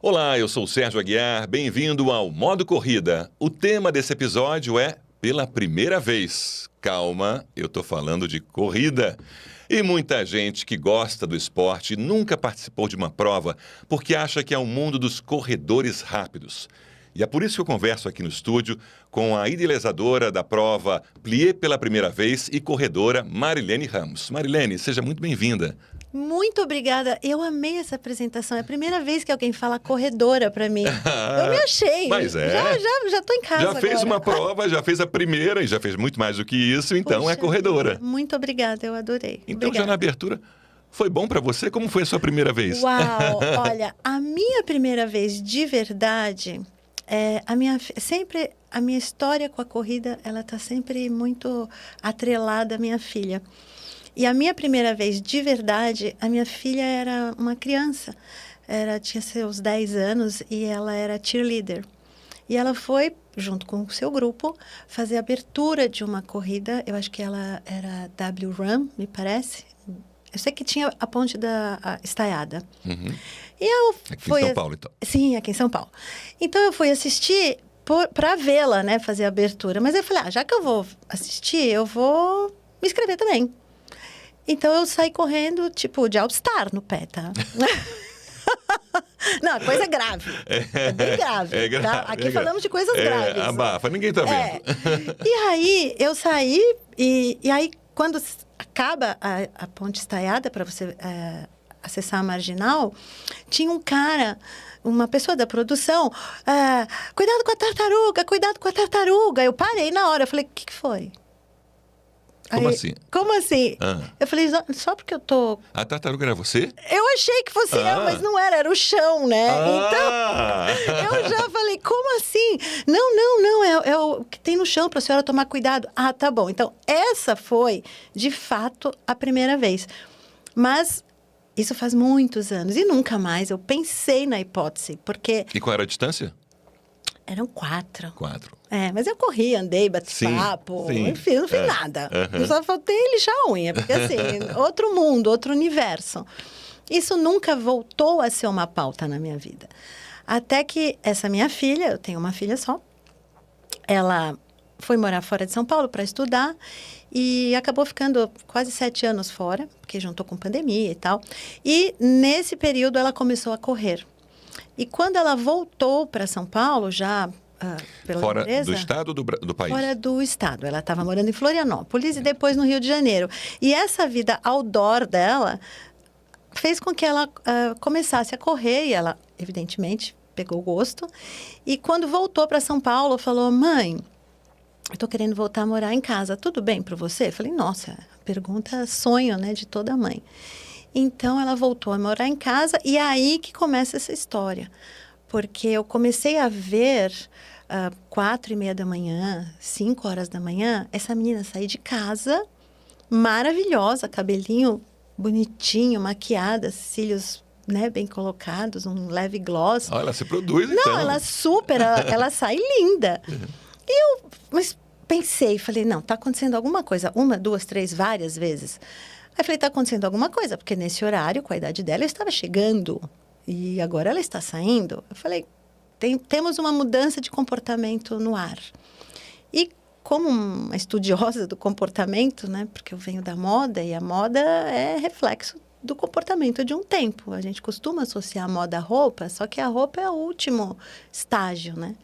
Olá, eu sou o Sérgio Aguiar, bem-vindo ao Modo Corrida. O tema desse episódio é Pela Primeira Vez. Calma, eu tô falando de corrida. E muita gente que gosta do esporte nunca participou de uma prova porque acha que é o mundo dos corredores rápidos. E é por isso que eu converso aqui no estúdio com a idealizadora da prova Plié pela Primeira Vez e corredora Marilene Ramos. Marilene, seja muito bem-vinda. Muito obrigada. Eu amei essa apresentação. É a primeira vez que alguém fala corredora para mim. Eu me achei. Mas é. Já tô em casa Já fez agora. uma prova, já fez a primeira e já fez muito mais do que isso, então Poxa é corredora. vida. Muito obrigada, eu adorei. Então Obrigada. já na abertura, foi bom para você? Como foi a sua primeira vez? Uau! Olha, a minha primeira vez de verdade, a minha história com a corrida, ela tá sempre muito atrelada à minha filha. E a minha primeira vez de verdade, a minha filha era uma criança. Tinha seus 10 anos e ela era cheerleader. E ela foi, junto com o seu grupo, fazer a abertura de uma corrida. Eu acho que ela era W-Run, me parece. Eu sei que tinha a ponte da Estaiada. Uhum. E eu Aqui em São Paulo, então. Sim, aqui em São Paulo. Então, eu fui assistir para vê-la, né, fazer a abertura. Mas eu falei, já que eu vou assistir, eu vou me inscrever também. Então, eu saí correndo, tipo, de All-Star no pé, tá? Não, a coisa é grave. É bem grave. É grave, tá? Aqui falamos de coisas graves. Abafa, ninguém tá vendo. E aí, eu saí, e aí, quando acaba a ponte estaiada para você acessar a marginal, tinha um cara, uma pessoa da produção, cuidado com a tartaruga, cuidado com a tartaruga. Eu parei na hora, eu falei, o que foi? Como Aí, assim? Como assim? Ah. Eu falei, só porque eu tô... A tartaruga era você? Eu achei que fosse eu, mas não era o chão, né? Então, eu já falei, como assim? Não, é o que tem no chão para a senhora tomar cuidado. Ah, tá bom. Então, essa foi, de fato, a primeira vez. Mas isso faz muitos anos e nunca mais eu pensei na hipótese, porque... E qual era a distância? Eram 4. 4. Mas eu corri, andei, bati papo, enfim, não fiz nada. Eu só faltei lixar a unha, porque assim, outro mundo, outro universo. Isso nunca voltou a ser uma pauta na minha vida. Até que essa minha filha, eu tenho uma filha só, ela foi morar fora de São Paulo para estudar e acabou ficando quase 7 anos fora, porque juntou com pandemia e tal. E nesse período ela começou a correr. E quando ela voltou para São Paulo, já pela Fora empresa, do estado ou do país? Fora do estado. Ela estava morando em Florianópolis e depois no Rio de Janeiro. E essa vida outdoor dela fez com que ela começasse a correr e ela, evidentemente, pegou gosto. E quando voltou para São Paulo, falou, mãe, eu estou querendo voltar a morar em casa. Tudo bem para você? Eu falei, nossa, pergunta sonho, né, de toda mãe. Então, ela voltou a morar em casa e é aí que começa essa história. Porque eu comecei a ver 4:30 da manhã, 5 horas da manhã, essa menina sair de casa, maravilhosa, cabelinho bonitinho, maquiada, cílios, né, bem colocados, um leve gloss. Ela se produz, Não, então. ela sai linda. Mas pensei, falei, não, tá acontecendo alguma coisa. 1, 2, 3, várias vezes. Aí falei, tá acontecendo alguma coisa, porque nesse horário, com a idade dela, eu estava chegando e agora ela está saindo. Eu falei, temos uma mudança de comportamento no ar. E como uma estudiosa do comportamento, né, porque eu venho da moda e a moda é reflexo do comportamento de um tempo. A gente costuma associar a moda à roupa, só que a roupa é o último estágio, né?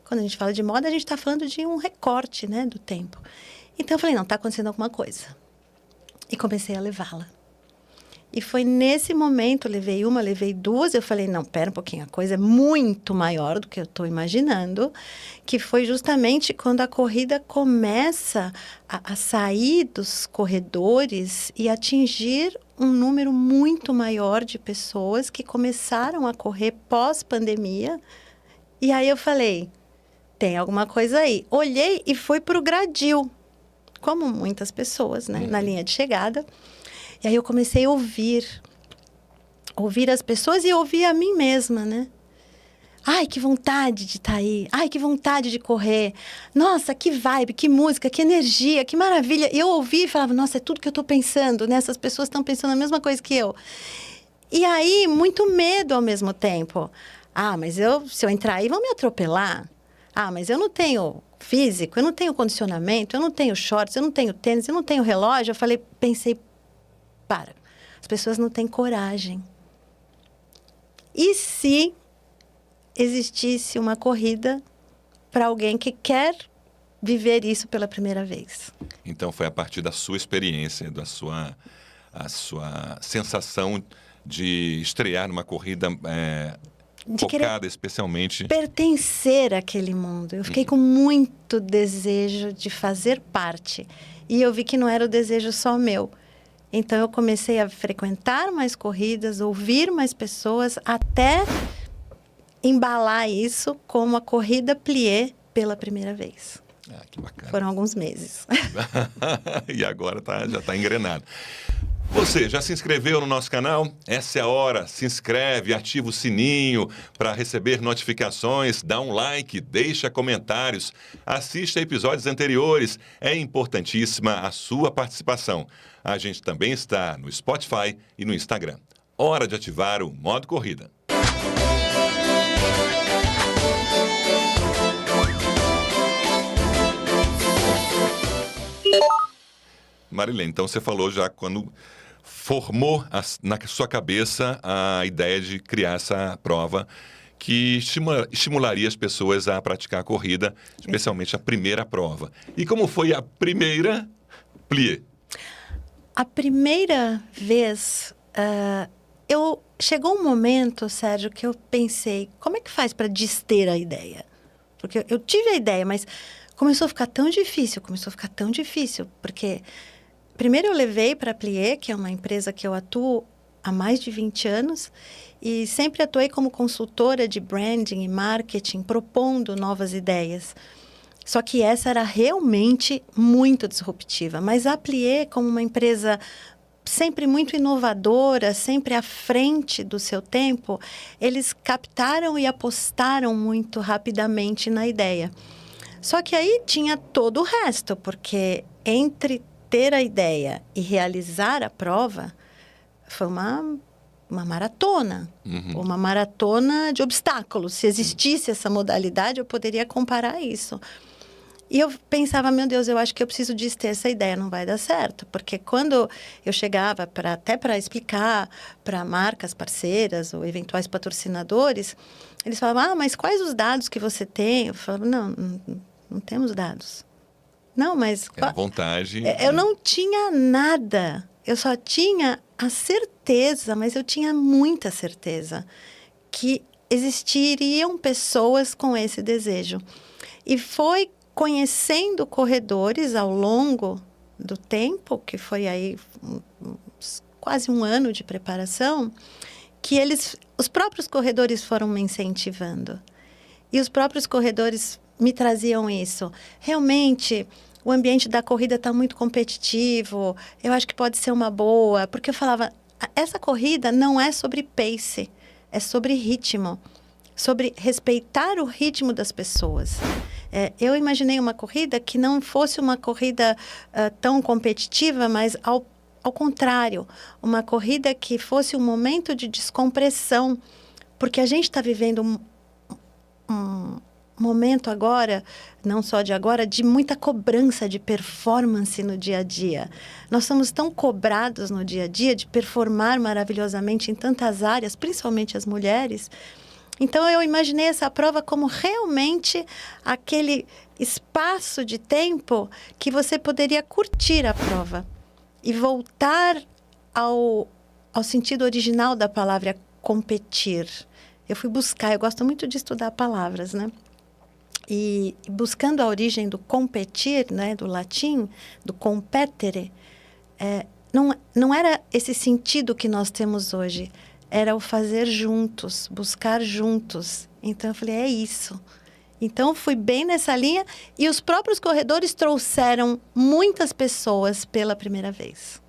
Quando a gente fala de moda, a gente está falando de um recorte, né, do tempo. Então, eu falei, não, está acontecendo alguma coisa. E comecei a levá-la. E foi nesse momento, levei 1, levei 2, eu falei, não, pera um pouquinho, a coisa é muito maior do que eu estou imaginando, que foi justamente quando a corrida começa a sair dos corredores e atingir um número muito maior de pessoas que começaram a correr pós-pandemia. E aí eu falei, tem alguma coisa aí. Olhei e fui para o gradil, como muitas pessoas, né, na linha de chegada. E aí eu comecei a ouvir as pessoas e ouvir a mim mesma, né? Ai, que vontade de estar aí. Ai, que vontade de correr. Nossa, que vibe, que música, que energia, que maravilha. E eu ouvi e falava, nossa, é tudo que eu estou pensando, né? Essas pessoas estão pensando a mesma coisa que eu. E aí, muito medo ao mesmo tempo. Mas se eu entrar aí, vão me atropelar. Mas eu não tenho físico, eu não tenho condicionamento, eu não tenho shorts, eu não tenho tênis, eu não tenho relógio. Pensei, as pessoas não têm coragem. E se existisse uma corrida para alguém que quer viver isso pela primeira vez? Então, foi a partir da sua experiência, a sua sensação de estrear numa corrida focada especialmente... pertencer àquele mundo. Eu fiquei com muito desejo de fazer parte. E eu vi que não era o desejo só meu. Então, eu comecei a frequentar mais corridas, ouvir mais pessoas, até embalar isso como a corrida plié pela primeira vez. Que bacana. Foram alguns meses. E agora já está engrenado. Você já se inscreveu no nosso canal? Essa é a hora. Se inscreve, ativa o sininho para receber notificações, dá um like, deixa comentários, assista episódios anteriores. É importantíssima a sua participação. A gente também está no Spotify e no Instagram. Hora de ativar o modo corrida. Marilene, então você falou já quando formou na sua cabeça a ideia de criar essa prova que estimularia as pessoas a praticar a corrida, especialmente a primeira prova. E como foi a primeira plié? A primeira vez, chegou um momento, Sérgio, que eu pensei, como é que faz para dister a ideia? Porque eu tive a ideia, mas começou a ficar tão difícil, porque... Primeiro eu levei para a Plié, que é uma empresa que eu atuo há mais de 20 anos, e sempre atuei como consultora de branding e marketing, propondo novas ideias. Só que essa era realmente muito disruptiva. Mas a Plié, como uma empresa sempre muito inovadora, sempre à frente do seu tempo, eles captaram e apostaram muito rapidamente na ideia. Só que aí tinha todo o resto, porque entre ter a ideia e realizar a prova foi uma maratona, uma maratona de obstáculos. Se existisse essa modalidade, eu poderia comparar isso. E eu pensava, meu Deus, eu acho que eu preciso ter essa ideia, não vai dar certo. Porque quando eu chegava até para explicar para marcas parceiras ou eventuais patrocinadores, eles falavam, mas quais os dados que você tem? Eu falava, não temos dados. Não, mas... Era vontade. Eu não tinha nada. Eu só tinha a certeza, mas eu tinha muita certeza, que existiriam pessoas com esse desejo. E foi conhecendo corredores ao longo do tempo, que foi aí quase um ano de preparação, que os próprios corredores foram me incentivando. E os próprios corredores me traziam isso. Realmente... O ambiente da corrida está muito competitivo, eu acho que pode ser uma boa. Porque eu falava, essa corrida não é sobre pace, é sobre ritmo. Sobre respeitar o ritmo das pessoas. Eu imaginei uma corrida que não fosse uma corrida tão competitiva, mas ao contrário. Uma corrida que fosse um momento de descompressão. Porque a gente está vivendo um momento agora, não só de agora, de muita cobrança de performance no dia a dia. Nós somos tão cobrados no dia a dia de performar maravilhosamente em tantas áreas, principalmente as mulheres. Então, eu imaginei essa prova como realmente aquele espaço de tempo que você poderia curtir a prova e voltar ao sentido original da palavra competir. Eu fui buscar, eu gosto muito de estudar palavras, né? E buscando a origem do competir, né, do latim, do competere, não era esse sentido que nós temos hoje. Era o fazer juntos, buscar juntos. Então, eu falei, é isso. Então, fui bem nessa linha. E os próprios corredores trouxeram muitas pessoas pela primeira vez.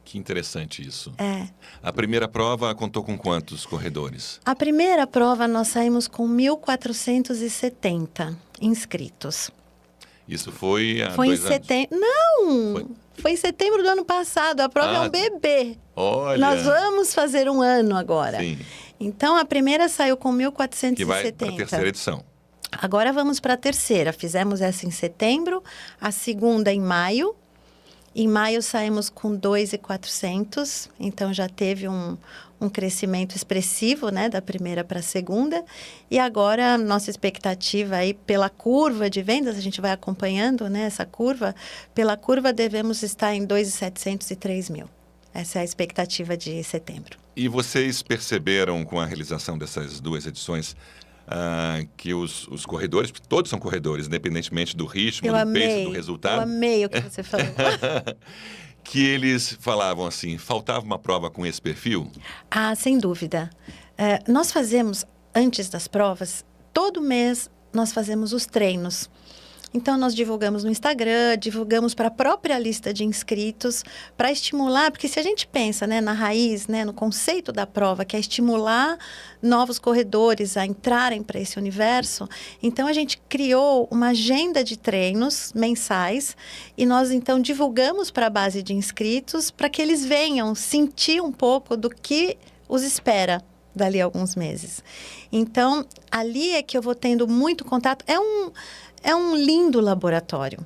Que interessante isso. A primeira prova contou com quantos corredores? A primeira prova nós saímos com 1.470 inscritos. Isso foi há foi 2 em anos? setembro. Não! Foi em setembro do ano passado. A prova é um bebê. Olha! Nós vamos fazer um ano agora. Sim. Então, a primeira saiu com Que vai para a 1.470. terceira edição. Agora vamos para a terceira. Fizemos essa em setembro, a segunda em maio. Em maio saímos com 2.400, então já teve um crescimento expressivo, né, da primeira para a segunda. E agora, nossa expectativa aí pela curva de vendas, a gente vai acompanhando, né, essa curva. Pela curva, devemos estar em 2.700 e 3.000. Essa é a expectativa de setembro. E vocês perceberam com a realização dessas duas edições que os corredores, todos são corredores, independentemente do ritmo, do pace, do resultado. Eu amei o que você falou. Que eles falavam assim, faltava uma prova com esse perfil? Ah, sem dúvida. Nós fazemos, antes das provas, todo mês nós fazemos os treinos. Então, nós divulgamos no Instagram, divulgamos para a própria lista de inscritos, para estimular, porque se a gente pensa, né, na raiz, né, no conceito da prova, que é estimular novos corredores a entrarem para esse universo, então a gente criou uma agenda de treinos mensais e nós, então, divulgamos para a base de inscritos para que eles venham sentir um pouco do que os espera dali a alguns meses. Então, ali é que eu vou tendo muito contato. É um lindo laboratório,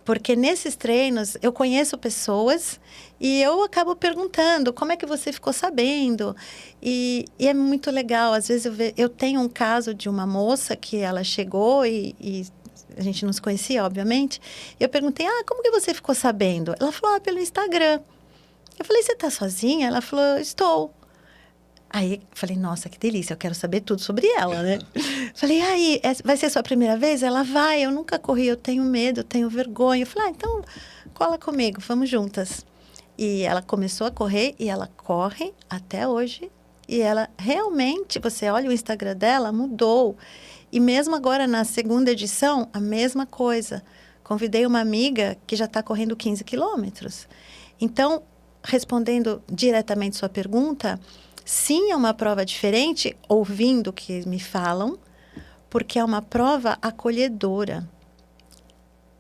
porque nesses treinos eu conheço pessoas e eu acabo perguntando como é que você ficou sabendo. E é muito legal. Às vezes eu tenho um caso de uma moça que ela chegou e a gente não se conhecia, obviamente. Eu perguntei, como que você ficou sabendo? Ela falou, pelo Instagram. Eu falei, você está sozinha? Ela falou, estou. Aí, falei, nossa, que delícia, eu quero saber tudo sobre ela, né? Falei, aí, vai ser sua primeira vez? Ela vai, eu nunca corri, eu tenho medo, eu tenho vergonha. Eu falei, então, cola comigo, vamos juntas. E ela começou a correr e ela corre até hoje. E ela realmente, você olha o Instagram dela, mudou. E mesmo agora, na segunda edição, a mesma coisa. Convidei uma amiga que já está correndo 15 quilômetros. Então, respondendo diretamente sua pergunta, sim, é uma prova diferente, ouvindo o que me falam, porque é uma prova acolhedora.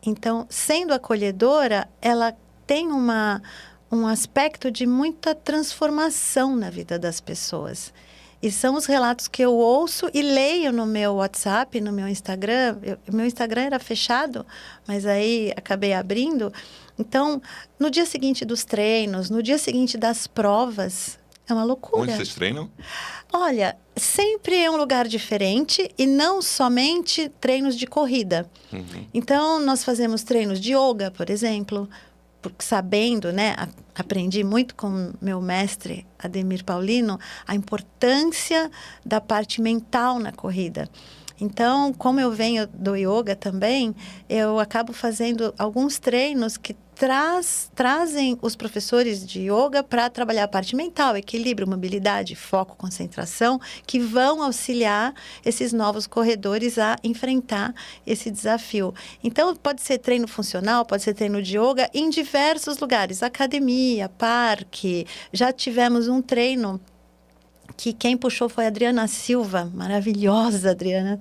Então, sendo acolhedora, ela tem um aspecto de muita transformação na vida das pessoas. E são os relatos que eu ouço e leio no meu WhatsApp, no meu Instagram. Meu Instagram era fechado, mas aí acabei abrindo. Então, no dia seguinte dos treinos, no dia seguinte das provas, é uma loucura. Onde vocês treinam? Olha, sempre é um lugar diferente e não somente treinos de corrida. Uhum. Então, nós fazemos treinos de yoga, por exemplo, porque sabendo, né, aprendi muito com meu mestre, Ademir Paulino, a importância da parte mental na corrida. Então, como eu venho do yoga também, eu acabo fazendo alguns treinos que trazem os professores de yoga para trabalhar a parte mental, equilíbrio, mobilidade, foco, concentração, que vão auxiliar esses novos corredores a enfrentar esse desafio. Então, pode ser treino funcional, pode ser treino de yoga em diversos lugares, academia, parque. Já tivemos um treino que quem puxou foi a Adriana Silva, maravilhosa Adriana,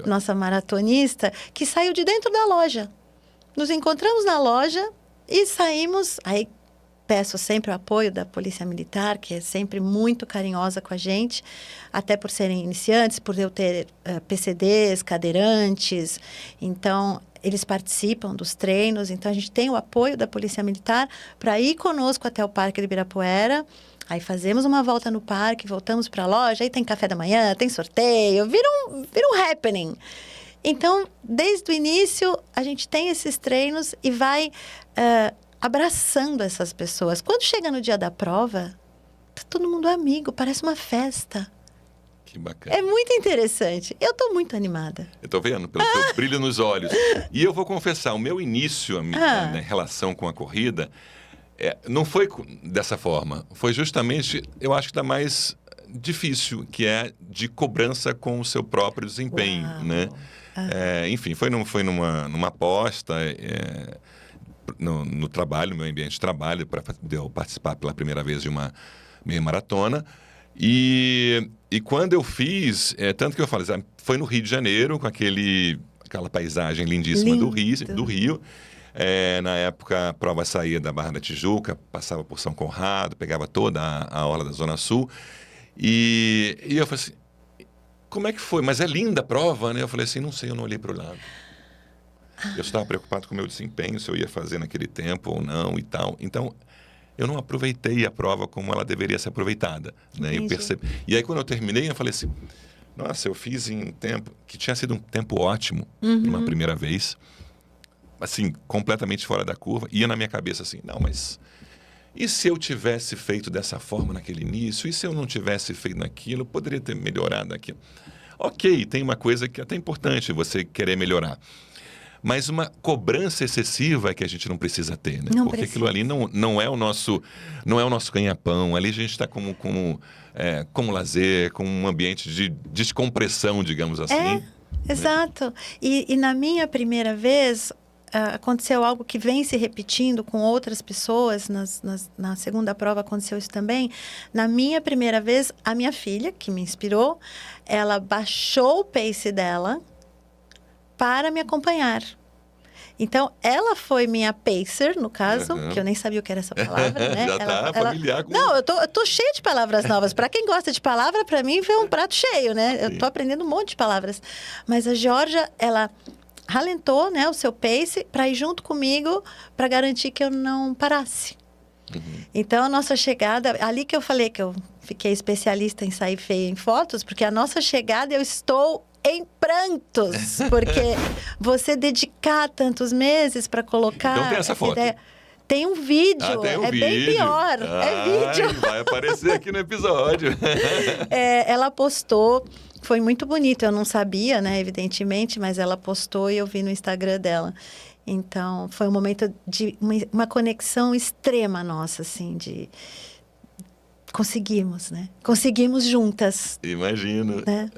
nossa maratonista, que saiu de dentro da loja. Nos encontramos na loja e saímos. Aí peço sempre o apoio da Polícia Militar, que é sempre muito carinhosa com a gente, até por serem iniciantes, por eu ter PCDs, cadeirantes. Então, eles participam dos treinos. Então, a gente tem o apoio da Polícia Militar para ir conosco até o Parque de Ibirapuera. Aí fazemos uma volta no parque, voltamos para a loja, aí tem café da manhã, tem sorteio, vira um happening. Então, desde o início, a gente tem esses treinos e vai abraçando essas pessoas. Quando chega no dia da prova, tá todo mundo amigo, parece uma festa. Que bacana. É muito interessante. Eu estou muito animada. Eu estou vendo, pelo seu brilho nos olhos. E eu vou confessar, o meu início, a minha relação com a corrida, não foi dessa forma. Foi justamente, eu acho que da mais difícil, que é de cobrança com o seu próprio desempenho, né? Enfim, foi numa aposta no trabalho, no meu ambiente de trabalho, para eu participar pela primeira vez de uma meia maratona. E quando eu fiz, tanto que eu falei, foi no Rio de Janeiro, com aquela paisagem lindíssima do Rio. Na época, a prova saía da Barra da Tijuca, passava por São Conrado, pegava toda a orla da Zona Sul. E eu falei assim, como é que foi? Mas é linda a prova, né? Eu falei assim, não sei, eu não olhei para o lado. Eu estava preocupado com o meu desempenho, se eu ia fazer naquele tempo ou não e tal. Então, eu não aproveitei a prova como ela deveria ser aproveitada, né? Eu percebi. E aí, quando eu terminei, eu falei assim, nossa, eu fiz em um tempo que tinha sido um tempo ótimo, uma primeira vez, assim, completamente fora da curva. Ia na minha cabeça assim, não, mas e se eu tivesse feito dessa forma naquele início? E se eu não tivesse feito naquilo? Poderia ter melhorado aquilo. Ok, tem uma coisa que é até importante você querer melhorar. Mas uma cobrança excessiva é que a gente não precisa ter, né? Não Porque precisa. aquilo ali não é o nosso ganha-pão. Ali a gente está como lazer, como um ambiente de descompressão, digamos assim. Exato. E na minha primeira vez, aconteceu algo que vem se repetindo com outras pessoas. Na segunda prova aconteceu isso também. Na minha primeira vez, a minha filha, que me inspirou, ela baixou o pace dela para me acompanhar. Então, ela foi minha pacer, no caso, que eu nem sabia o que era essa palavra, né? Já está familiar com... Não, eu tô cheia de palavras novas. Para quem gosta de palavra, para mim foi um prato cheio, né? Eu tô aprendendo um monte de palavras. Mas a Georgia, ela ralentou, né, o seu pace para ir junto comigo para garantir que eu não parasse. Então, a nossa chegada... Ali que eu falei que eu fiquei especialista em sair feia em fotos, porque a nossa chegada eu estou em prantos, porque você dedicar tantos meses para colocar... Então tem essa foto. Ideia... Tem um vídeo, tem um vídeo. Bem pior, é vídeo. Vai aparecer aqui no episódio. Ela postou, foi muito bonito, eu não sabia, né, evidentemente, mas ela postou e eu vi no Instagram dela. Então, foi um momento de uma conexão extrema nossa, assim, de... Conseguimos, né? Conseguimos juntas. Imagino. Né?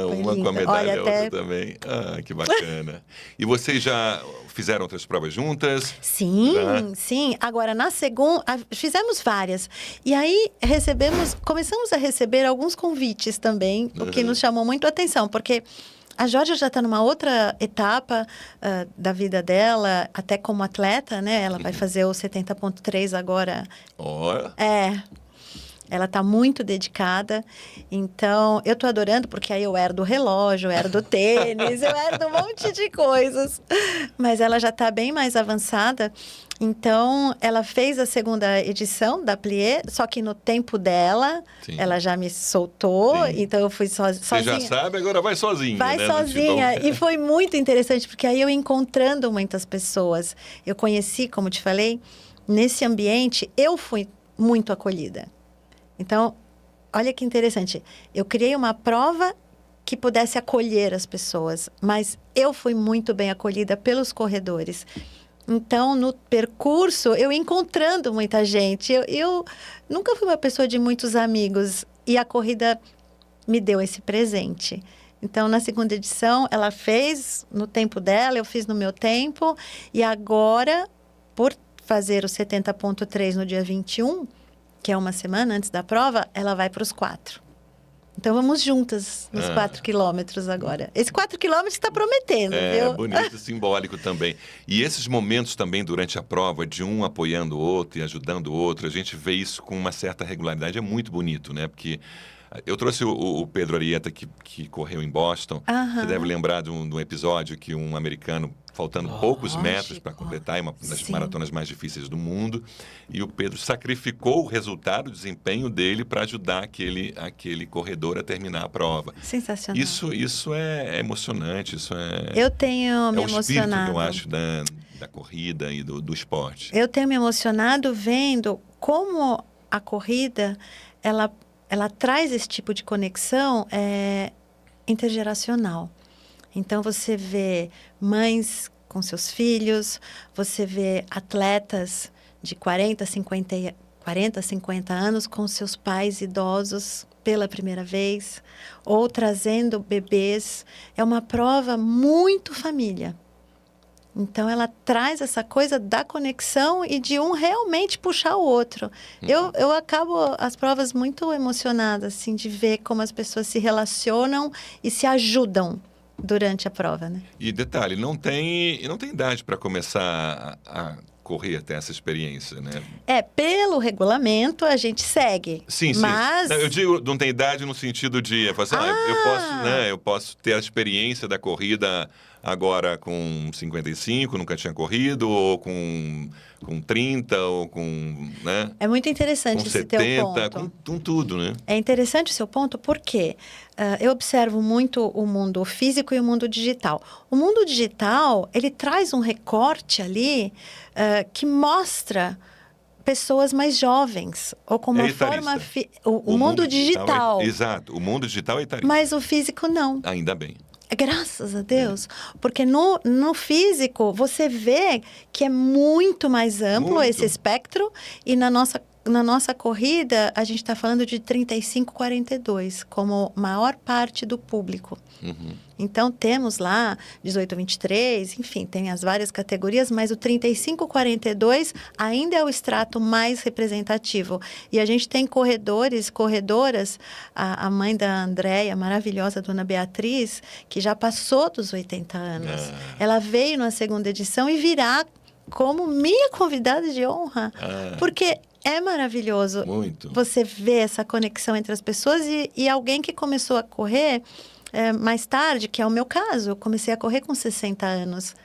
Uma com a medalha, outra também. Ah, que bacana. E vocês já fizeram outras provas juntas? Sim, sim. Agora, na segunda, fizemos várias. E aí, começamos a receber alguns convites também, o que nos chamou muito a atenção, porque a Georgia já está numa outra etapa da vida dela, até como atleta, né? Ela vai fazer o 70.3 agora. Olha. Ela está muito dedicada, então eu estou adorando, porque aí eu herdo o relógio, eu herdo o tênis, eu herdo um monte de coisas. Mas ela já está bem mais avançada, então ela fez a segunda edição da Plié, só que no tempo dela, ela já me soltou, então eu fui sozinha. Você já sabe, agora vai sozinha. Vai, né, sozinha, e foi muito interessante, porque aí eu encontrando muitas pessoas, eu conheci, como te falei, nesse ambiente, eu fui muito acolhida. Então, olha que interessante. Eu criei uma prova que pudesse acolher as pessoas, mas eu fui muito bem acolhida pelos corredores. Então, no percurso, eu encontrando muita gente. Eu nunca fui uma pessoa de muitos amigos e a corrida me deu esse presente. Então, na segunda edição, ela fez no tempo dela, eu fiz no meu tempo. E agora, por fazer o 70.3 no dia 21... que é uma semana antes da prova, ela vai para os 4. Então, vamos juntas nos 4 quilômetros agora. Esse 4 quilômetros está prometendo, viu? É bonito e simbólico também. E esses momentos também durante a prova, de um apoiando o outro e ajudando o outro, a gente vê isso com uma certa regularidade. É muito bonito, né? Porque eu trouxe o Pedro Arieta, que correu em Boston. Você deve lembrar de um episódio que um americano, faltando poucos metros para completar, uma das maratonas mais difíceis do mundo, e o Pedro sacrificou o resultado, o desempenho dele para ajudar aquele corredor a terminar a prova. Sensacional. Isso é emocionante, isso é... Eu tenho me emocionado. É o espírito, eu acho, da corrida e do esporte. Eu tenho me emocionado vendo como a corrida, ela traz esse tipo de conexão intergeracional. Então, você vê mães com seus filhos, você vê atletas de 40, 50 anos com seus pais idosos pela primeira vez, ou trazendo bebês. É uma prova muito família. Então, ela traz essa coisa da conexão e de um realmente puxar o outro. Eu acabo as provas muito emocionada, assim, de ver como as pessoas se relacionam e se ajudam durante a prova, né? E detalhe, não tem idade para começar a correr, ter essa experiência, né? Pelo regulamento a gente segue. Sim, sim. Mas... Não, eu digo, não tem idade no sentido de... Eu eu posso ter a experiência da corrida agora com 55, nunca tinha corrido, ou com 30, ou com... Né? É muito interessante com esse teu 70, ponto. com tudo, né? É interessante o seu ponto porque eu observo muito o mundo físico e o mundo digital. O mundo digital, ele traz um recorte ali que mostra pessoas mais jovens, ou com uma forma... O mundo digital. Exato, o mundo digital é etarista. Mas o físico não. Ainda bem. Graças a Deus. Porque no físico, você vê que é muito mais amplo esse espectro. E na nossa corrida, a gente está falando de 35, 42, como maior parte do público. Uhum. Então, temos lá 18, 23, enfim, tem as várias categorias, mas o 35, 42 ainda é o extrato mais representativo. E a gente tem corredoras, a mãe da Andréia, maravilhosa, dona Beatriz, que já passou dos 80 anos. Ela veio na segunda edição e virá como minha convidada de honra, porque... É maravilhoso. Muito. Você vê essa conexão entre as pessoas e alguém que começou a correr mais tarde, que é o meu caso. Eu comecei a correr com 60 anos.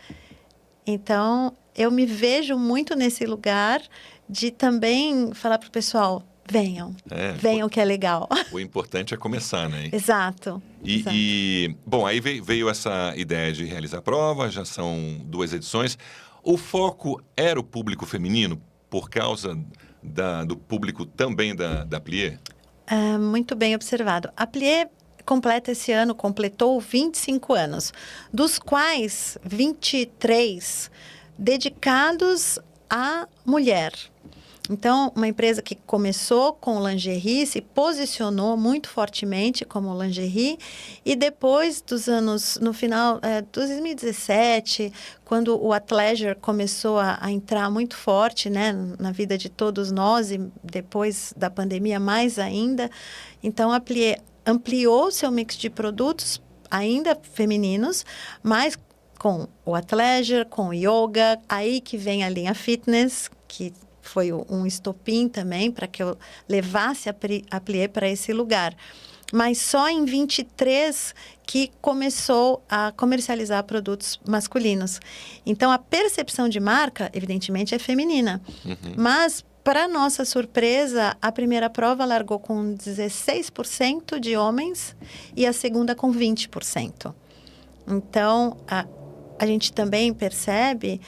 Então, eu me vejo muito nesse lugar de também falar para o pessoal, venham que é legal. O importante é começar, né? Exato. Bom, aí veio essa ideia de realizar a prova, já são 2 edições. O foco era o público feminino por causa... do público também da Plié? Muito bem observado. A Plié completou 25 anos, dos quais 23 dedicados à mulher. Então, uma empresa que começou com lingerie, se posicionou muito fortemente como lingerie, e depois dos anos, no final de 2017, quando o athleisure começou a entrar muito forte, né, na vida de todos nós, e depois da pandemia mais ainda, então a Plié ampliou seu mix de produtos, ainda femininos, mas com o athleisure, com o yoga, aí que vem a linha fitness, que foi um estopim também para que eu levasse a Plié para esse lugar. Mas só em 23 que começou a comercializar produtos masculinos. Então, a percepção de marca, evidentemente, é feminina. Uhum. Mas, para nossa surpresa, a primeira prova largou com 16% de homens e a segunda com 20%. Então, a gente também percebe...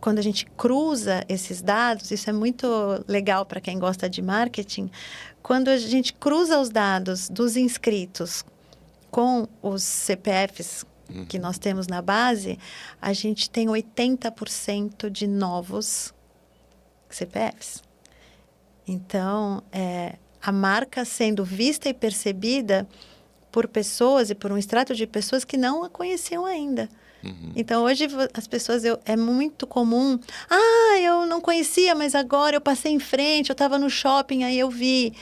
quando a gente cruza esses dados, isso é muito legal para quem gosta de marketing, quando a gente cruza os dados dos inscritos com os CPFs que nós temos na base, a gente tem 80% de novos CPFs. Então, a marca sendo vista e percebida por pessoas e por um extrato de pessoas que não a conheciam ainda. Uhum. Então, hoje, as pessoas... é muito comum... eu não conhecia, mas agora eu passei em frente, eu estava no shopping, aí eu vi.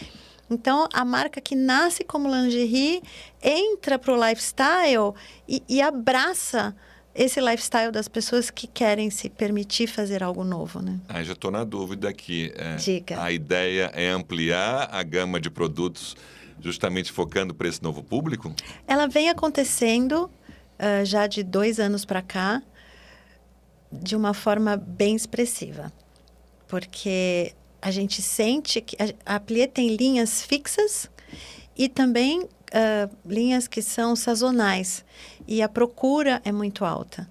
Então, a marca que nasce como lingerie entra para o lifestyle e abraça esse lifestyle das pessoas que querem se permitir fazer algo novo, né? Já estou na dúvida aqui. Diga. A ideia é ampliar a gama de produtos justamente focando para esse novo público? Ela vem acontecendo... já de 2 anos para cá, de uma forma bem expressiva. Porque a gente sente que a Plié tem linhas fixas e também linhas que são sazonais. E a procura é muito alta.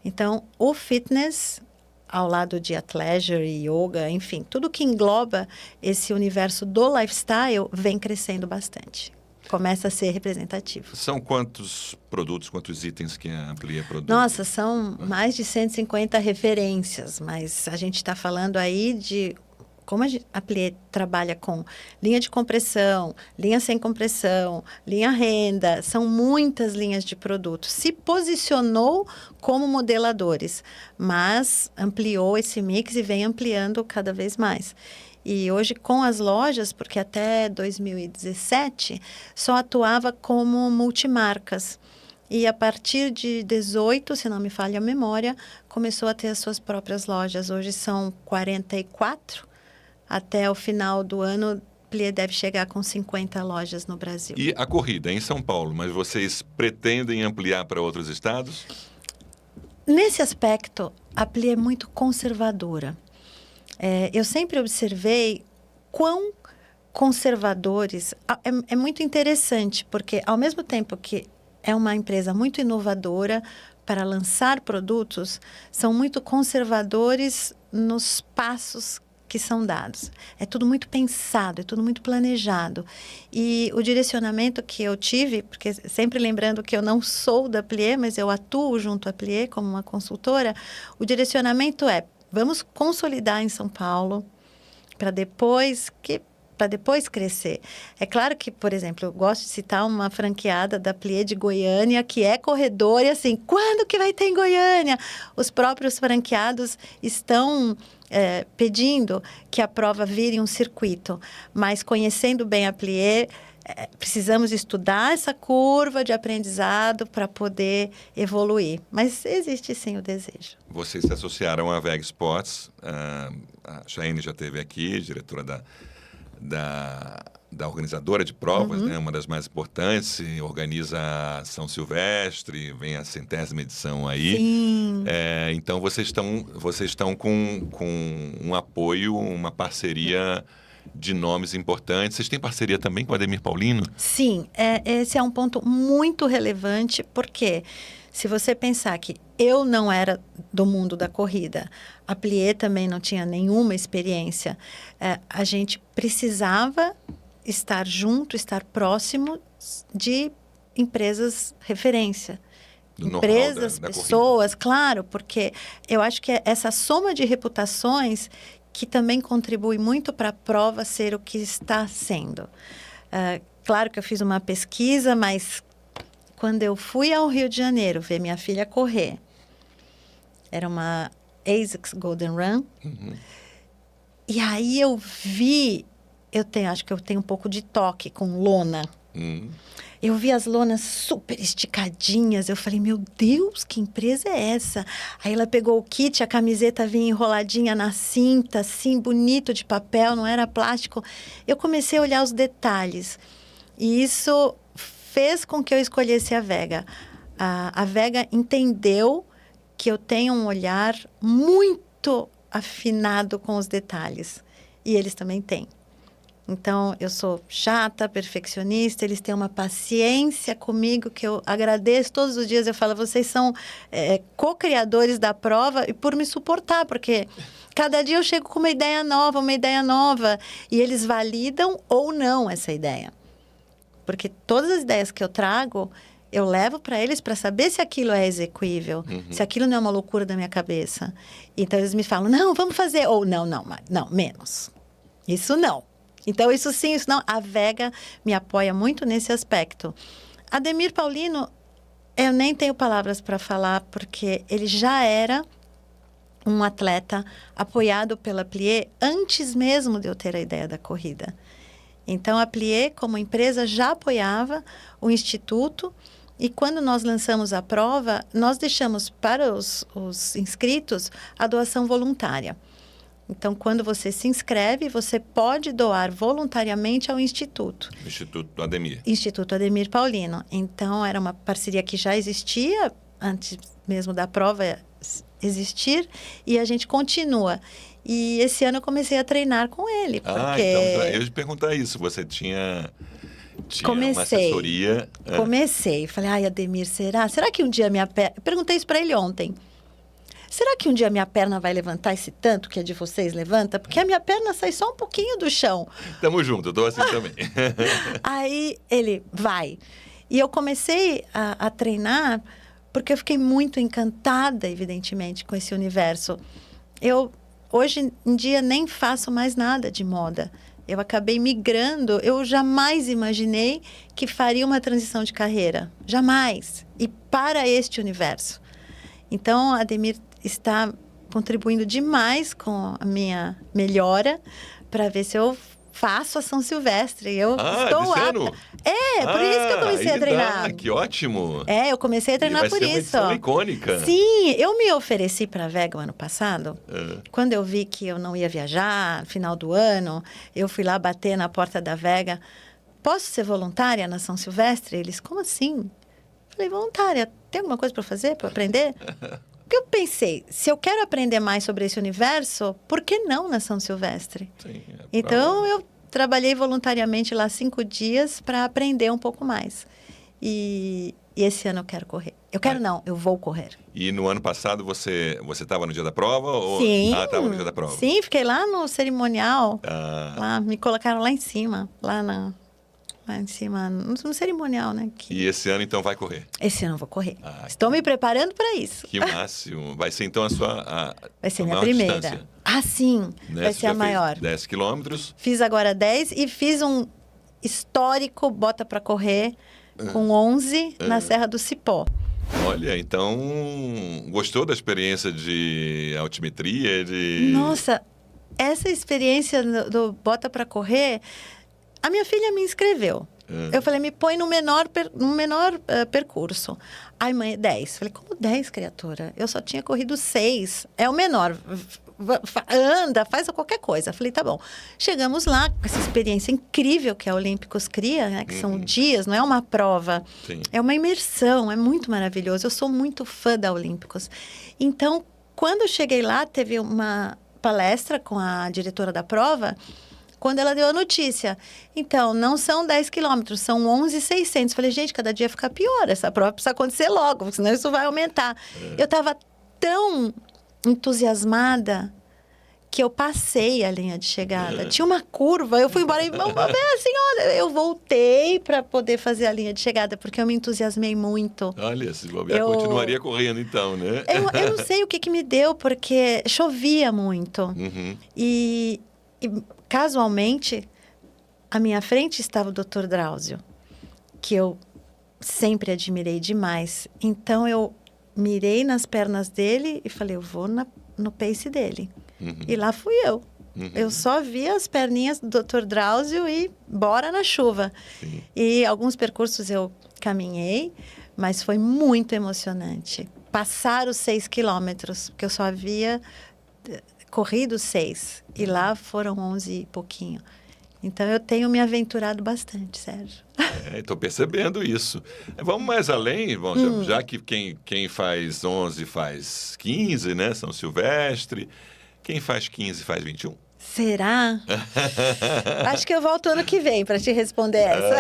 Então, o fitness, ao lado de athleisure e yoga, enfim, tudo que engloba esse universo do lifestyle vem crescendo bastante. Começa a ser representativo. São quantos produtos, quantos itens que a Plié produz? Nossa, são mais de 150 referências, mas a gente está falando aí de como a Plié trabalha com linha de compressão, linha sem compressão, linha renda, são muitas linhas de produtos. Se posicionou como modeladores, mas ampliou esse mix e vem ampliando cada vez mais. E hoje, com as lojas, porque até 2017 só atuava como multimarcas. E a partir de 18, se não me falha a memória, começou a ter as suas próprias lojas. Hoje são 44. Até o final do ano, Plié deve chegar com 50 lojas no Brasil. E a corrida é em São Paulo, mas vocês pretendem ampliar para outros estados? Nesse aspecto, a Plié é muito conservadora. Eu sempre observei quão conservadores... É muito interessante, porque ao mesmo tempo que é uma empresa muito inovadora para lançar produtos, são muito conservadores nos passos que são dados. É tudo muito pensado, é tudo muito planejado. E o direcionamento que eu tive, porque sempre lembrando que eu não sou da Plié, mas eu atuo junto à Plié como uma consultora, o direcionamento é: vamos consolidar em São Paulo para depois crescer. É claro que, por exemplo, eu gosto de citar uma franqueada da Plié de Goiânia, que é corredor, e assim, quando que vai ter em Goiânia? Os próprios franqueados estão pedindo que a prova vire um circuito, mas conhecendo bem a Plié, precisamos estudar essa curva de aprendizado para poder evoluir. Mas existe sim o desejo. Vocês se associaram à VEG Sports, a Chayane já esteve aqui, diretora da organizadora de provas, né? Uma das mais importantes, organiza a São Silvestre, vem a 100ª edição aí. Sim. Então, vocês estão com um apoio, uma parceria de nomes importantes. Vocês têm parceria também com o Ademir Paulino? Sim, esse é um ponto muito relevante, porque se você pensar que eu não era do mundo da corrida, a Plié também não tinha nenhuma experiência, a gente precisava estar junto, estar próximo de empresas referência. Empresas, pessoas, claro, porque eu acho que é essa soma de reputações que também contribui muito para a prova ser o que está sendo. Claro que eu fiz uma pesquisa, mas quando eu fui ao Rio de Janeiro ver minha filha correr, era uma ASICS Golden Run, e aí eu vi, acho que eu tenho um pouco de toque com lona. Eu vi as lonas super esticadinhas. Eu falei, meu Deus, que empresa é essa? Aí ela pegou o kit, a camiseta vinha enroladinha na cinta, assim, bonito de papel, não era plástico. Eu comecei a olhar os detalhes. E isso fez com que eu escolhesse a Vega. A Vega entendeu que eu tenho um olhar muito afinado com os detalhes. E eles também têm. Então, eu sou chata, perfeccionista, eles têm uma paciência comigo que eu agradeço todos os dias. Eu falo, vocês são co-criadores da prova e por me suportar, porque cada dia eu chego com uma ideia nova, e eles validam ou não essa ideia. Porque todas as ideias que eu trago, eu levo para eles para saber se aquilo é execuível, se aquilo não é uma loucura da minha cabeça. Então, eles me falam, não, vamos fazer, ou não, menos. Isso não. Então, isso sim, isso não. A Vega me apoia muito nesse aspecto. Ademir Paulino, eu nem tenho palavras para falar, porque ele já era um atleta apoiado pela Plié antes mesmo de eu ter a ideia da corrida. Então, a Plié, como empresa, já apoiava o Instituto. E quando nós lançamos a prova, nós deixamos para os inscritos a doação voluntária. Então, quando você se inscreve, você pode doar voluntariamente ao Instituto. Instituto Ademir. Instituto Ademir Paulino. Então, era uma parceria que já existia, antes mesmo da prova existir, e a gente continua. E esse ano eu comecei a treinar com ele. Porque... então eu ia te perguntar isso. Você tinha uma assessoria? Comecei. Falei, ai, Ademir, será que um dia minha perna... Eu perguntei isso para ele ontem. Será que um dia minha perna vai levantar esse tanto que a de vocês levanta? Porque a minha perna sai só um pouquinho do chão. Tamo junto, eu tô assim também. Aí ele vai. E eu comecei a treinar porque eu fiquei muito encantada, evidentemente, com esse universo. Eu, hoje em dia, nem faço mais nada de moda. Eu acabei migrando. Eu jamais imaginei que faria uma transição de carreira. Jamais. E para este universo. Então, a Ademir está contribuindo demais com a minha melhora para ver se eu faço a São Silvestre. Eu estou desse apta. ano? Por isso que eu comecei a treinar. Que ótimo. Eu comecei a treinar por vai ser uma isso. edição icônica. Sim, eu me ofereci para a Vega o ano passado. Quando eu vi que eu não ia viajar no final do ano, eu fui lá bater na porta da Vega. Posso ser voluntária na São Silvestre? Eles, como assim? Falei, voluntária, tem alguma coisa para fazer, para aprender? Porque eu pensei, se eu quero aprender mais sobre esse universo, por que não na São Silvestre? Sim, Então, eu trabalhei voluntariamente lá 5 dias para aprender um pouco mais. E esse ano eu quero correr. Eu vou correr. E no ano passado você estava no dia da prova? Ou... Sim. Estava no dia da prova. Sim, fiquei lá no cerimonial. Lá, me colocaram lá em cima, lá em cima, no cerimonial, né? E esse ano, então, vai correr? Esse ano eu vou correr. Estou me preparando para isso. Que máximo. Vai ser, então, a sua vai ser minha primeira. Distância. Sim. Vai ser a maior. 10 quilômetros. Fiz agora 10 e fiz um histórico bota para correr com 11 na Serra do Cipó. Olha, então, gostou da experiência de altimetria? Nossa, essa experiência do bota para correr... A minha filha me inscreveu. Eu falei, me põe no menor percurso. Ai, mãe, 10. Falei, como 10, criatura? Eu só tinha corrido 6. É o menor. Anda, faz qualquer coisa. Falei, tá bom. Chegamos lá com essa experiência incrível que a Olímpicos cria, né? Que são dias, não é uma prova. Sim. É uma imersão, é muito maravilhoso. Eu sou muito fã da Olímpicos. Então, quando eu cheguei lá, teve uma palestra com a diretora da prova... Quando ela deu a notícia. Então, não são 10 quilômetros, são 11,600. Falei, gente, cada dia fica pior. Essa prova precisa acontecer logo, senão isso vai aumentar. Eu estava tão entusiasmada que eu passei a linha de chegada. Tinha uma curva, eu fui embora e vamos ver assim, olha, eu voltei para poder fazer a linha de chegada, porque eu me entusiasmei muito. Olha, se bobear, continuaria correndo então, né? Eu não sei o que me deu, porque chovia muito. E casualmente, à minha frente estava o Dr. Drauzio, que eu sempre admirei demais. Então, eu mirei nas pernas dele e falei, eu vou no pace dele. E lá fui eu. Eu só vi as perninhas do Dr. Drauzio e bora na chuva. Sim. E alguns percursos eu caminhei, mas foi muito emocionante. Passar os 6 quilômetros, porque eu só havia... corrido 6 e lá foram 11 e pouquinho. Então, eu tenho me aventurado bastante, Sérgio. Estou percebendo isso. Vamos mais além, já que quem faz 11 faz 15, né? São Silvestre. Quem faz 15 faz 21. Será? Acho que eu volto ano que vem para te responder essa.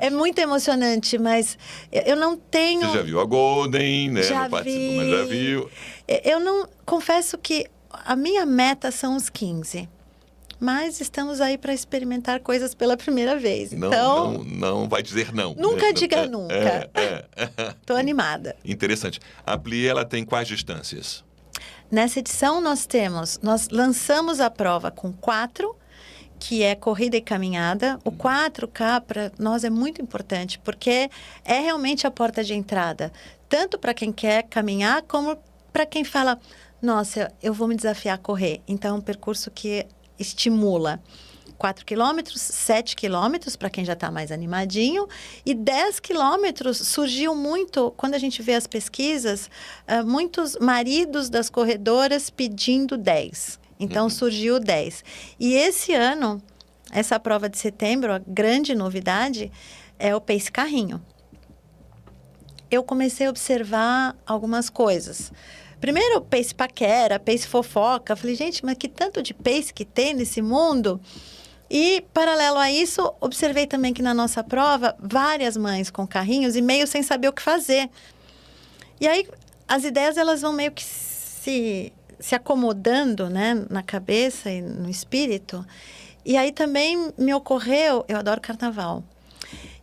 É muito emocionante, mas eu não tenho... Você já viu a Golden, né? Já não participou, vi. mas já viu. Eu não... Confesso que a minha meta são os 15. Mas estamos aí para experimentar coisas pela primeira vez. Então, não vai dizer não. Nunca diga nunca. Estou animada. Interessante. A Plie, ela tem quais distâncias? Nessa edição nós lançamos a prova com 4, que é corrida e caminhada. O 4K para nós é muito importante, porque é realmente a porta de entrada. Tanto para quem quer caminhar, como para quem fala, nossa, eu vou me desafiar a correr. Então, é um percurso que estimula 4 quilômetros, 7 quilômetros, para quem já está mais animadinho, e 10 quilômetros surgiu muito, quando a gente vê as pesquisas, muitos maridos das corredoras pedindo 10. Então, surgiu 10. E esse ano, essa prova de setembro, a grande novidade é o pace carrinho. Eu comecei a observar algumas coisas. Primeiro, pace paquera, pace fofoca. Falei, gente, mas que tanto de pace que tem nesse mundo? E, paralelo a isso, observei também que na nossa prova, várias mães com carrinhos e meio sem saber o que fazer. E aí, as ideias, elas vão meio que se acomodando, né, na cabeça e no espírito. E aí também me ocorreu, eu adoro carnaval,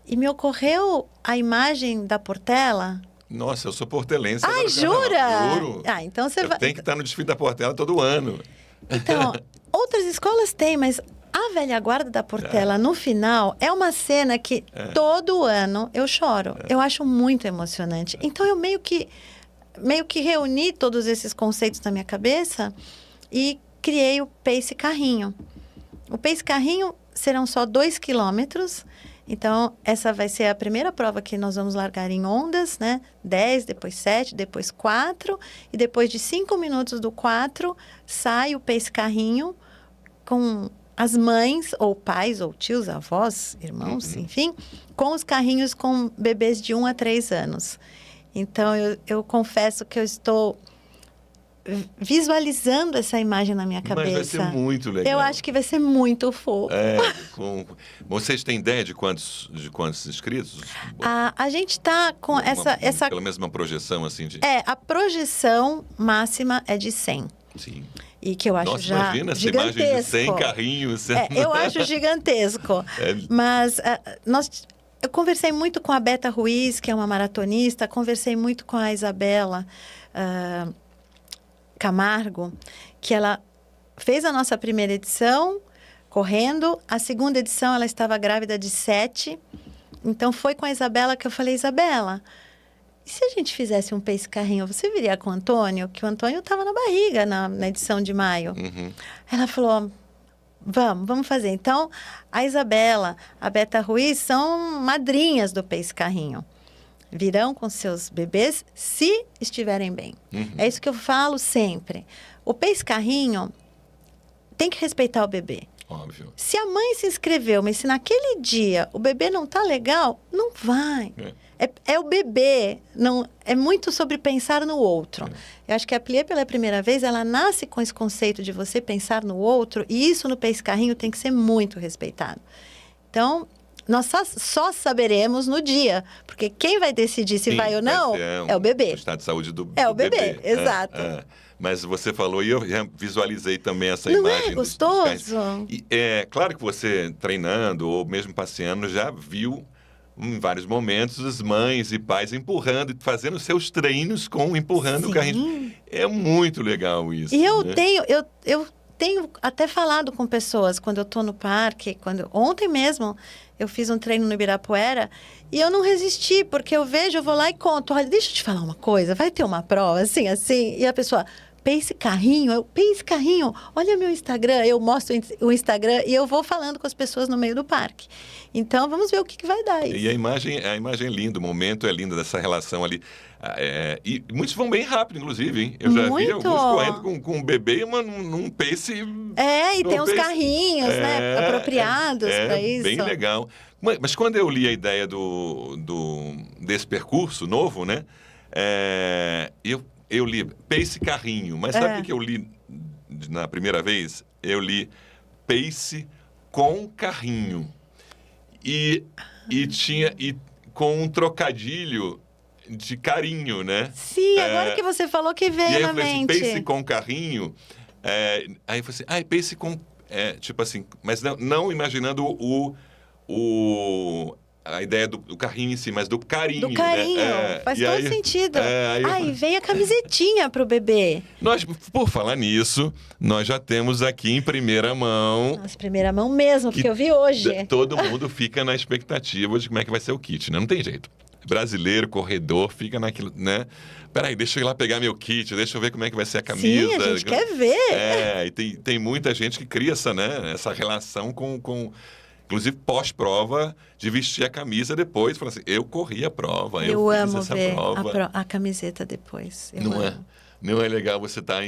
e me ocorreu a imagem da Portela. Nossa, eu sou portelense. Ai, jura? Juro. Então você vai... Tem que estar no desfile da Portela todo ano. Então, outras escolas têm, mas a velha guarda da Portela, no final, é uma cena que todo ano eu choro. Eu acho muito emocionante. Então, eu meio que reuni todos esses conceitos na minha cabeça e criei o Pace Carrinho. O pace carrinho serão só 2 quilômetros. Então, essa vai ser a primeira prova que nós vamos largar em ondas, né? 10, depois 7, depois 4. E depois de 5 minutos do 4, sai o pace carrinho com as mães, ou pais, ou tios, avós, irmãos, enfim, com os carrinhos com bebês de 1 a 3 anos. Então, eu confesso que eu estou visualizando essa imagem na minha cabeça. Mas vai ser muito legal. Eu acho que vai ser muito fofo. Vocês têm ideia de quantos inscritos? A gente está com essa... Pela mesma projeção, assim, de... a projeção máxima é de 100. Sim. E que eu acho Nossa, já imagina essa gigantesco. imagem de 100 carrinhos. Eu acho gigantesco. Mas eu conversei muito com a Beta Ruiz, que é uma maratonista, conversei muito com a Isabela Camargo, que ela fez a nossa primeira edição correndo, a segunda edição ela estava grávida de 7, então foi com a Isabela que eu falei, Isabela, e se a gente fizesse um pace carrinho, você viria com o Antônio? Que o Antônio estava na barriga na edição de maio. Ela falou, vamos fazer. Então, a Isabela, a Beta Ruiz são madrinhas do pace carrinho. Virão com seus bebês se estiverem bem. É isso que eu falo sempre. O pace carrinho tem que respeitar o bebê. Óbvio. Se a mãe se inscreveu, mas se naquele dia o bebê não está legal, não vai. É o bebê. Não, é muito sobre pensar no outro. Eu acho que a Plié, pela primeira vez, ela nasce com esse conceito de você pensar no outro, e isso no pace carrinho tem que ser muito respeitado. Então, nós só saberemos no dia, porque quem vai decidir se vai ou não é o bebê. O estado de saúde do É o bebê, exato. Mas você falou, e eu já visualizei também essa não imagem. É gostoso? E é claro que você, treinando ou mesmo passeando, já viu em vários momentos as mães e pais empurrando, fazendo seus treinos empurrando o carrinho. É muito legal isso. E eu tenho até falado com pessoas quando eu estou no parque. Ontem mesmo eu fiz um treino no Ibirapuera e eu não resisti, porque eu vou lá e conto. Olha, deixa eu te falar uma coisa, vai ter uma prova assim. E a pessoa, pace carrinho, olha meu Instagram. Eu mostro o Instagram e eu vou falando com as pessoas no meio do parque. Então, vamos ver o que vai dar isso. E a imagem é linda, o momento é lindo dessa relação ali. E muitos vão bem rápido, inclusive, hein? Eu já vi alguns correndo com um bebê num pace... E tem uns carrinhos, né? Apropriados para isso. Bem legal. Mas quando eu li a ideia desse percurso novo, né? Eu li pace carrinho, mas sabe o que eu li na primeira vez? Eu li pace com carrinho. E com um trocadilho de carinho, né? Sim, agora que você falou que veio na mente. Pace com carrinho. Aí eu falei assim, pace com... tipo assim, mas não imaginando a ideia do carrinho em si, mas do carinho. Do carinho, né? Faz todo sentido. E veio a camisetinha pro bebê. Por falar nisso, nós já temos aqui em primeira mão... Nossa, primeira mão mesmo, porque eu vi hoje. Todo mundo fica na expectativa de como é que vai ser o kit, né? Não tem jeito. Brasileiro, corredor, fica naquilo, né? Peraí, deixa eu ir lá pegar meu kit, deixa eu ver como é que vai ser a camisa. Sim, a gente quer ver. E tem muita gente que cria essa relação com inclusive pós-prova, de vestir a camisa depois. Fala assim, eu corri a prova, eu fiz amo essa ver prova. a camiseta depois. Não é legal você estar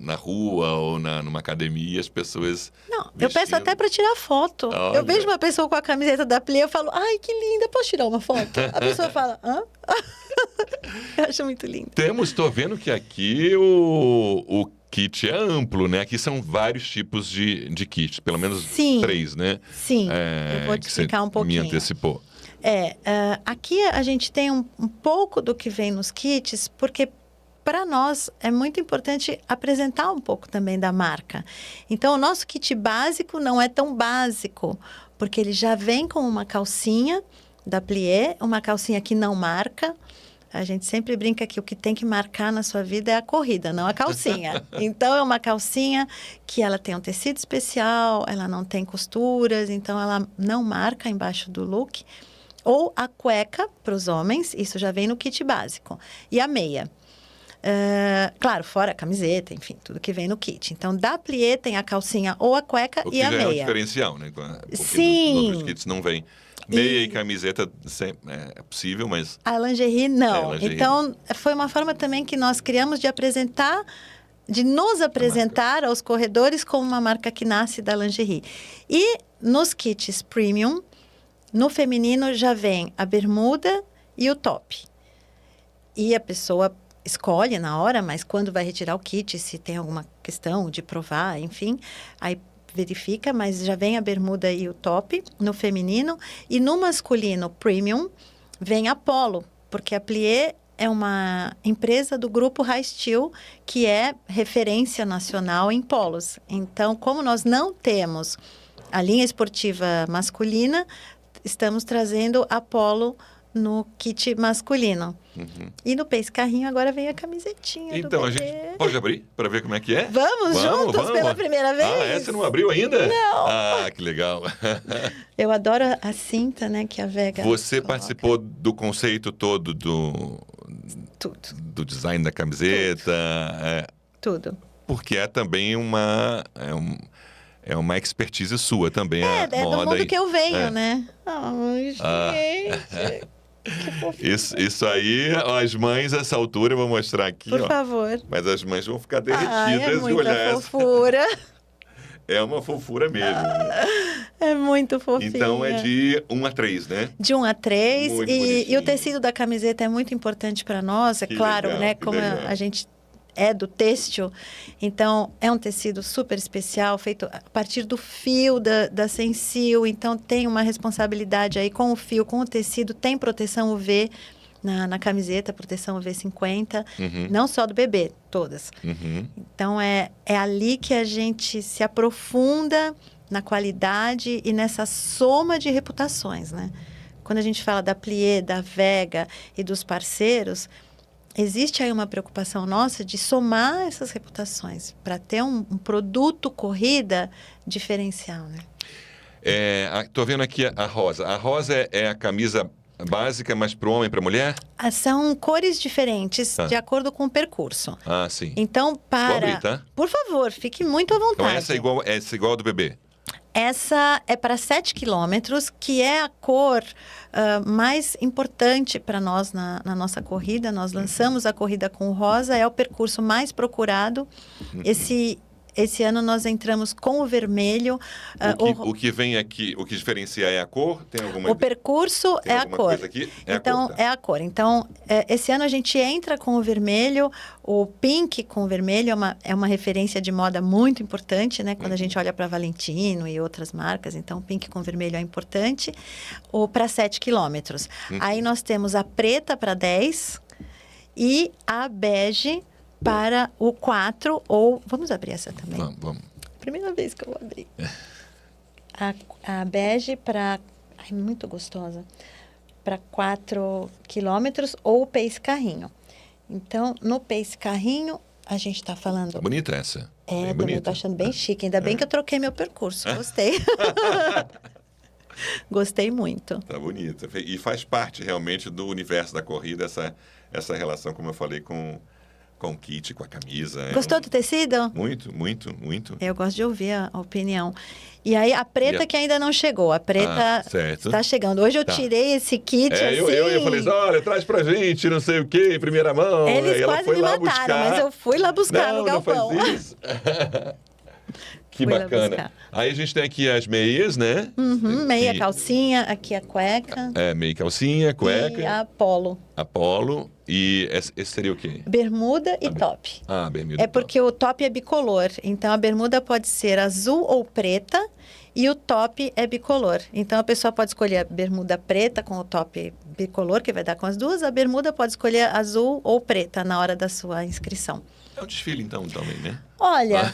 na rua ou numa academia, as pessoas eu peço até para tirar foto. Olha. Eu vejo uma pessoa com a camiseta da Plié, eu falo, ai, que linda, posso tirar uma foto? A pessoa fala, hã? Eu acho muito lindo. Estou vendo que aqui o kit é amplo, né? Aqui são vários tipos de kits, pelo menos 3, né? Sim, eu vou te explicar um pouquinho. Me antecipou. Aqui a gente tem um pouco do que vem nos kits, porque para nós é muito importante apresentar um pouco também da marca. Então, o nosso kit básico não é tão básico, porque ele já vem com uma calcinha da Plié, uma calcinha que não marca. A gente sempre brinca que o que tem que marcar na sua vida é a corrida, não a calcinha. Então, é uma calcinha que ela tem um tecido especial, ela não tem costuras, então ela não marca embaixo do look. Ou a cueca para os homens, isso já vem no kit básico. E a meia. Claro, fora a camiseta, enfim, tudo que vem no kit. Então, da plié tem a calcinha ou a cueca O que e a já é um meia. diferencial, né? Porque Sim. nos outros kits não vem. Meia e camiseta é possível, mas... A lingerie, não. lingerie Então, foi uma forma também que nós criamos de apresentar, de nos apresentar aos corredores como uma marca que nasce da lingerie. E nos kits premium, no feminino já vem a bermuda e o top. E a pessoa escolhe na hora, mas quando vai retirar o kit, se tem alguma questão de provar, enfim, aí verifica, mas já vem a bermuda e o top no feminino. E no masculino premium, vem a polo, porque a Plié é uma empresa do grupo High Steel, que é referência nacional em polos. Então, como nós não temos a linha esportiva masculina, estamos trazendo a polo no kit masculino. E no Carrinho agora vem a camisetinha Então, do a bebê. gente pode abrir para ver como é que é? Vamos juntos pela primeira vez? Ah, essa não abriu ainda? Não. Ah, que legal. Eu adoro a cinta, né, que a Vega Você coloca. participou do conceito todo Tudo, do design da camiseta, tudo. porque é também é uma expertise sua também, a É do moda. mundo que eu venho, É. né? Ai, gente. Que fofinho. Isso aí, as mães, essa altura, eu vou mostrar aqui, Por ó. favor. Mas as mães vão ficar Ai, derretidas é de muita olhar essa. fofura. É uma fofura mesmo. É muito fofinho. Então é de 1 a 3, né? De 1 a 3. Muito E o bonitinho. tecido da camiseta é muito importante para nós. É Que claro, legal, né? que Como legal. a gente é do têxtil. Então, é um tecido super especial, feito a partir do fio da Sensil. Então, tem uma responsabilidade aí com o fio, com o tecido. Tem proteção UV na camiseta, proteção UV 50. Não só do bebê, todas. Então, é ali que a gente se aprofunda na qualidade e nessa soma de reputações, né? Quando a gente fala da Plié, da Vega e dos parceiros, existe aí uma preocupação nossa de somar essas reputações para ter um produto corrida diferencial, né? Tô vendo aqui a rosa. A rosa é a camisa básica, mas para o homem e para a mulher? São cores diferentes de acordo com o percurso. Ah, sim. Então, Vou abrir, tá? Por favor, fique muito à vontade. Então essa é igual a do bebê? Essa é para 7 quilômetros, que é a cor mais importante para nós na nossa corrida. Nós lançamos a corrida com o rosa, é o percurso mais procurado. Esse ano nós entramos com o vermelho. O que vem aqui, o que diferencia é a cor? Tem alguma... O percurso Tem é a alguma cor. coisa aqui? Então, a cor, tá. é a cor. Então, esse ano a gente entra com o vermelho. O pink com o vermelho é uma referência de moda muito importante, né? Quando a gente olha para Valentino e outras marcas. Então, pink com vermelho é importante. Ou para 7 quilômetros. Aí nós temos a preta para 10 e a bege para o 4, ou... Vamos abrir essa também? Vamos. Primeira vez que eu vou abrir. A bege para... Ai, muito gostosa. Para 4 quilômetros ou o Carrinho. Então, no Carrinho, a gente está falando... Tá bonita essa. Bem também bonita. estou achando bem chique. Ainda bem que eu troquei meu percurso. Gostei. Gostei muito. Tá bonita. E faz parte realmente do universo da corrida, essa relação, como eu falei, com o kit, com a camisa. Gostou do tecido? Muito, muito, muito. Eu gosto de ouvir a opinião. E aí, a preta que ainda não chegou. A preta está chegando. Hoje eu tirei esse kit, assim... Eu falei assim, olha, traz pra gente, não sei o quê, em primeira mão. Eles aí ela quase foi me lá mataram, buscar. mas eu fui lá buscar no galpão. Não faz isso. Que Fui lá bacana. buscar. Aí a gente tem aqui as meias, né? Meia calcinha, aqui a cueca. Meia calcinha, cueca. E a polo. A polo. E esse seria o quê? Bermuda e top. Bermuda. É porque o top é bicolor. Então, a bermuda pode ser azul ou preta e o top é bicolor. Então, a pessoa pode escolher a bermuda preta com o top bicolor, que vai dar com as duas. A bermuda pode escolher azul ou preta na hora da sua inscrição. É um desfile, então, também, né? Olha,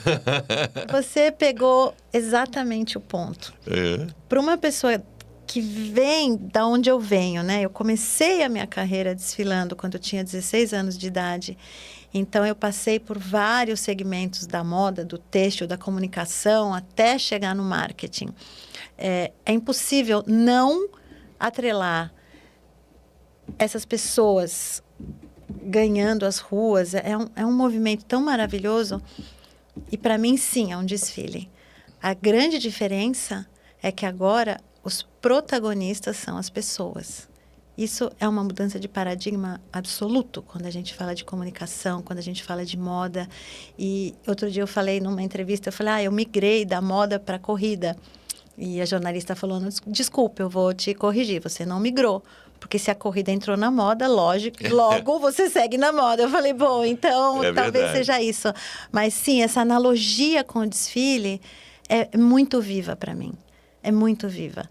você pegou exatamente o ponto. Para uma pessoa que vem da onde eu venho, né? Eu comecei a minha carreira desfilando quando eu tinha 16 anos de idade. Então, eu passei por vários segmentos da moda, do têxtil, da comunicação, até chegar no marketing. É impossível não atrelar essas pessoas ganhando as ruas. É um movimento tão maravilhoso. E para mim, sim, é um desfile. A grande diferença é que agora os protagonistas são as pessoas. Isso é uma mudança de paradigma absoluto quando a gente fala de comunicação, quando a gente fala de moda. E outro dia eu falei numa entrevista, eu falei, eu migrei da moda para a corrida. E a jornalista falou, desculpa, eu vou te corrigir, você não migrou. Porque se a corrida entrou na moda, lógico, logo você segue na moda. Eu falei, bom, então talvez seja isso. Mas sim, essa analogia com o desfile é muito viva para mim. É muito viva.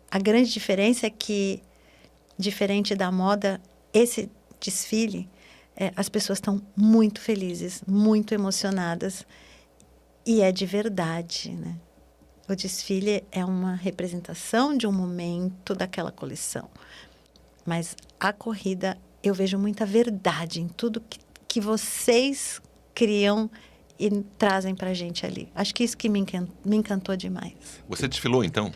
A grande diferença é que, diferente da moda, esse desfile, as pessoas estão muito felizes, muito emocionadas. E é de verdade, né? O desfile é uma representação de um momento daquela coleção. Mas a corrida, eu vejo muita verdade em tudo que vocês criam e trazem pra gente ali. Acho que isso que me encantou demais. Você desfilou, então?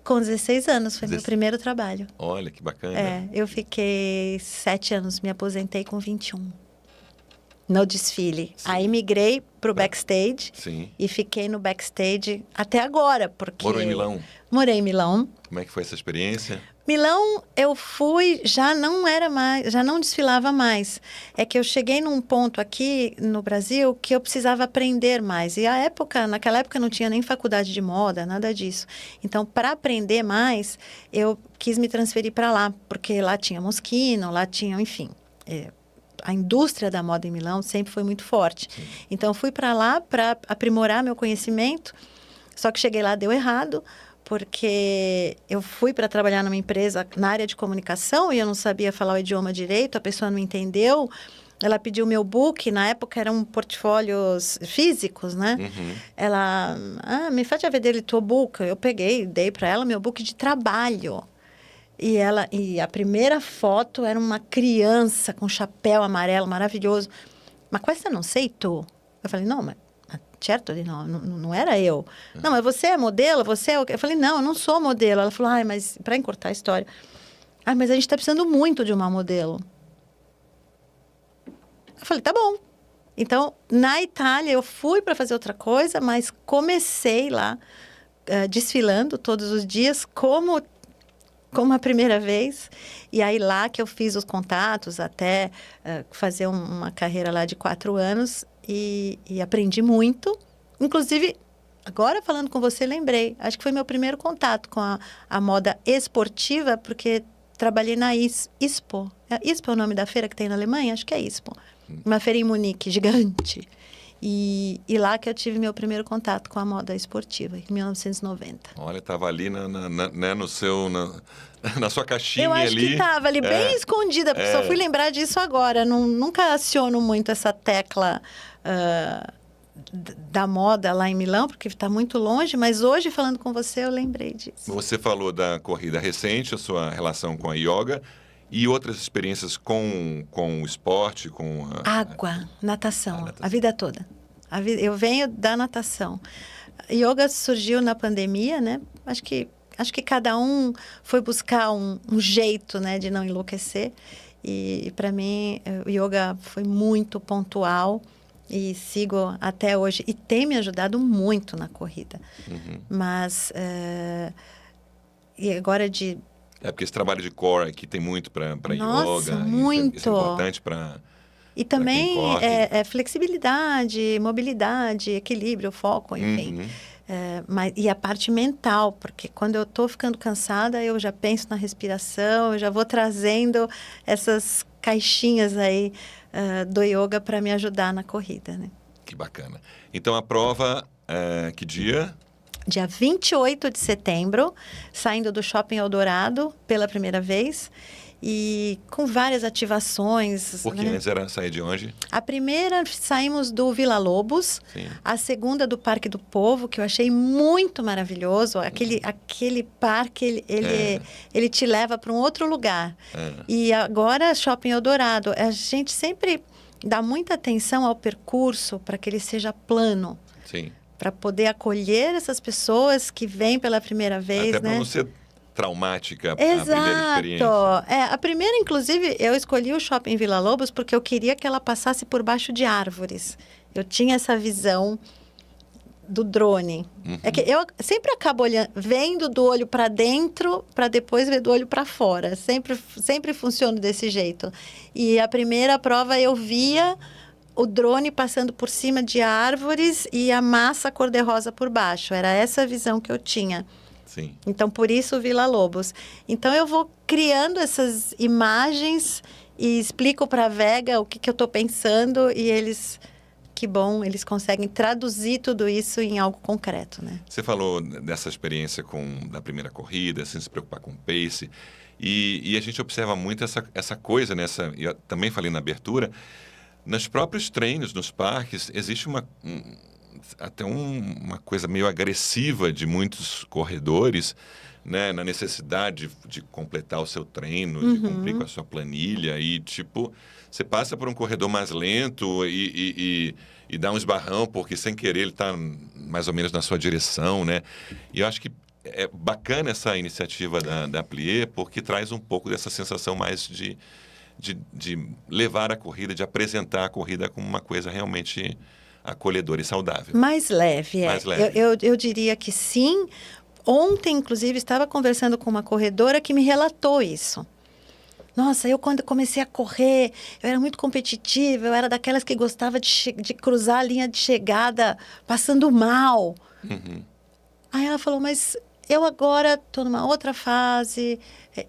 Com 16 anos, foi meu primeiro trabalho. Olha, que bacana. Eu fiquei 7 anos, me aposentei com 21. No desfile. Sim. Aí migrei pro backstage. Sim. E fiquei no backstage até agora, porque... Morou em Milão? Morei em Milão. Como é que foi essa experiência? Milão, eu fui, já não desfilava mais. É que eu cheguei num ponto aqui no Brasil que eu precisava aprender mais. E naquela época não tinha nem faculdade de moda, nada disso. Então, para aprender mais, eu quis me transferir para lá, porque lá tinha Moschino, lá tinha, enfim... A indústria da moda em Milão sempre foi muito forte. Sim. Então, eu fui para lá para aprimorar meu conhecimento. Só que cheguei lá, deu errado, porque eu fui para trabalhar numa empresa na área de comunicação e eu não sabia falar o idioma direito, a pessoa não entendeu. Ela pediu meu book, na época eram portfólios físicos, né? Uhum. Ela, me faz vedere il tuo book. Eu peguei, dei para ela meu book de trabalho. E a primeira foto era uma criança com chapéu amarelo maravilhoso. Ma questa non sei tu? Eu falei, não, mas certo, não era eu. Não, mas você é modelo? Você é o quê? Eu falei, não, eu não sou modelo. Ela falou, mas para encurtar a história. Mas a gente está precisando muito de uma modelo. Eu falei, tá bom. Então, na Itália, eu fui para fazer outra coisa, mas comecei lá, desfilando todos os dias, como a primeira vez. E aí, lá que eu fiz os contatos, até fazer uma carreira lá de 4 anos. E aprendi muito. Inclusive, agora falando com você, lembrei. Acho que foi meu primeiro contato com a moda esportiva, porque trabalhei na ISPO. ISPO é o nome da feira que tem na Alemanha? Acho que é ISPO. Uma feira em Munique, gigante. E lá que eu tive meu primeiro contato com a moda esportiva, em 1990. Olha, estava ali na sua caixinha ali. Eu acho que estava ali bem escondida, porque só fui lembrar disso agora. Nunca aciono muito essa tecla da moda lá em Milão, porque está muito longe, mas hoje, falando com você, eu lembrei disso. Você falou da corrida recente, a sua relação com a yoga e outras experiências com o esporte, com água, natação, a vida toda. Eu venho da natação. Yoga surgiu na pandemia, né? Acho que cada um foi buscar um jeito, né, de não enlouquecer. E para mim, o yoga foi muito pontual e sigo até hoje. E tem me ajudado muito na corrida. Uhum. Mas, e agora de... porque esse trabalho de core aqui tem muito para yoga. Nossa, muito. Isso é importante para... E também flexibilidade, mobilidade, equilíbrio, foco, enfim. Uhum. E a parte mental, porque quando eu estou ficando cansada, eu já penso na respiração, eu já vou trazendo essas caixinhas aí do yoga para me ajudar na corrida, né? Que bacana. Então, a prova, que dia? Dia 28 de setembro, saindo do Shopping Eldorado pela primeira vez. E com várias ativações. Porque antes era sair de onde? A primeira, saímos do Vila Lobos. Sim. A segunda, do Parque do Povo, que eu achei muito maravilhoso. Aquele parque, ele te leva para um outro lugar. E agora, Shopping Eldorado. A gente sempre dá muita atenção ao percurso para que ele seja plano. Sim. Para poder acolher essas pessoas que vêm pela primeira vez, até né? Para você traumática a primeira experiência. Exato. A primeira, inclusive, eu escolhi o Shopping Vila Lobos porque eu queria que ela passasse por baixo de árvores. Eu tinha essa visão do drone. É que eu sempre acabo vendo do olho para dentro para depois ver do olho para fora. Sempre funciona desse jeito. E a primeira prova eu via o drone passando por cima de árvores e a massa cor-de-rosa por baixo. Era essa a visão que eu tinha. Sim. Então, por isso, Vila Lobos. Então, eu vou criando essas imagens e explico para a Vega o que eu estou pensando e eles... Que bom, eles conseguem traduzir tudo isso em algo concreto, né? Você falou dessa experiência da primeira corrida, sem se preocupar com o pace. E a gente observa muito essa coisa, né? Eu também falei na abertura. Nos próprios treinos, nos parques, existe até uma coisa meio agressiva de muitos corredores, né? Na necessidade de completar o seu treino, de cumprir com a sua planilha. E, tipo, você passa por um corredor mais lento e dá um esbarrão, porque sem querer ele está mais ou menos na sua direção, né? E eu acho que é bacana essa iniciativa da Plié, porque traz um pouco dessa sensação mais de levar a corrida, de apresentar a corrida como uma coisa realmente acolhedora e saudável. Mais leve, Mais leve. Eu diria que sim. Ontem, inclusive, estava conversando com uma corredora que me relatou isso. Nossa, eu quando comecei a correr, eu era muito competitiva, eu era daquelas que gostava de cruzar a linha de chegada passando mal. Aí ela falou, mas eu agora estou numa outra fase,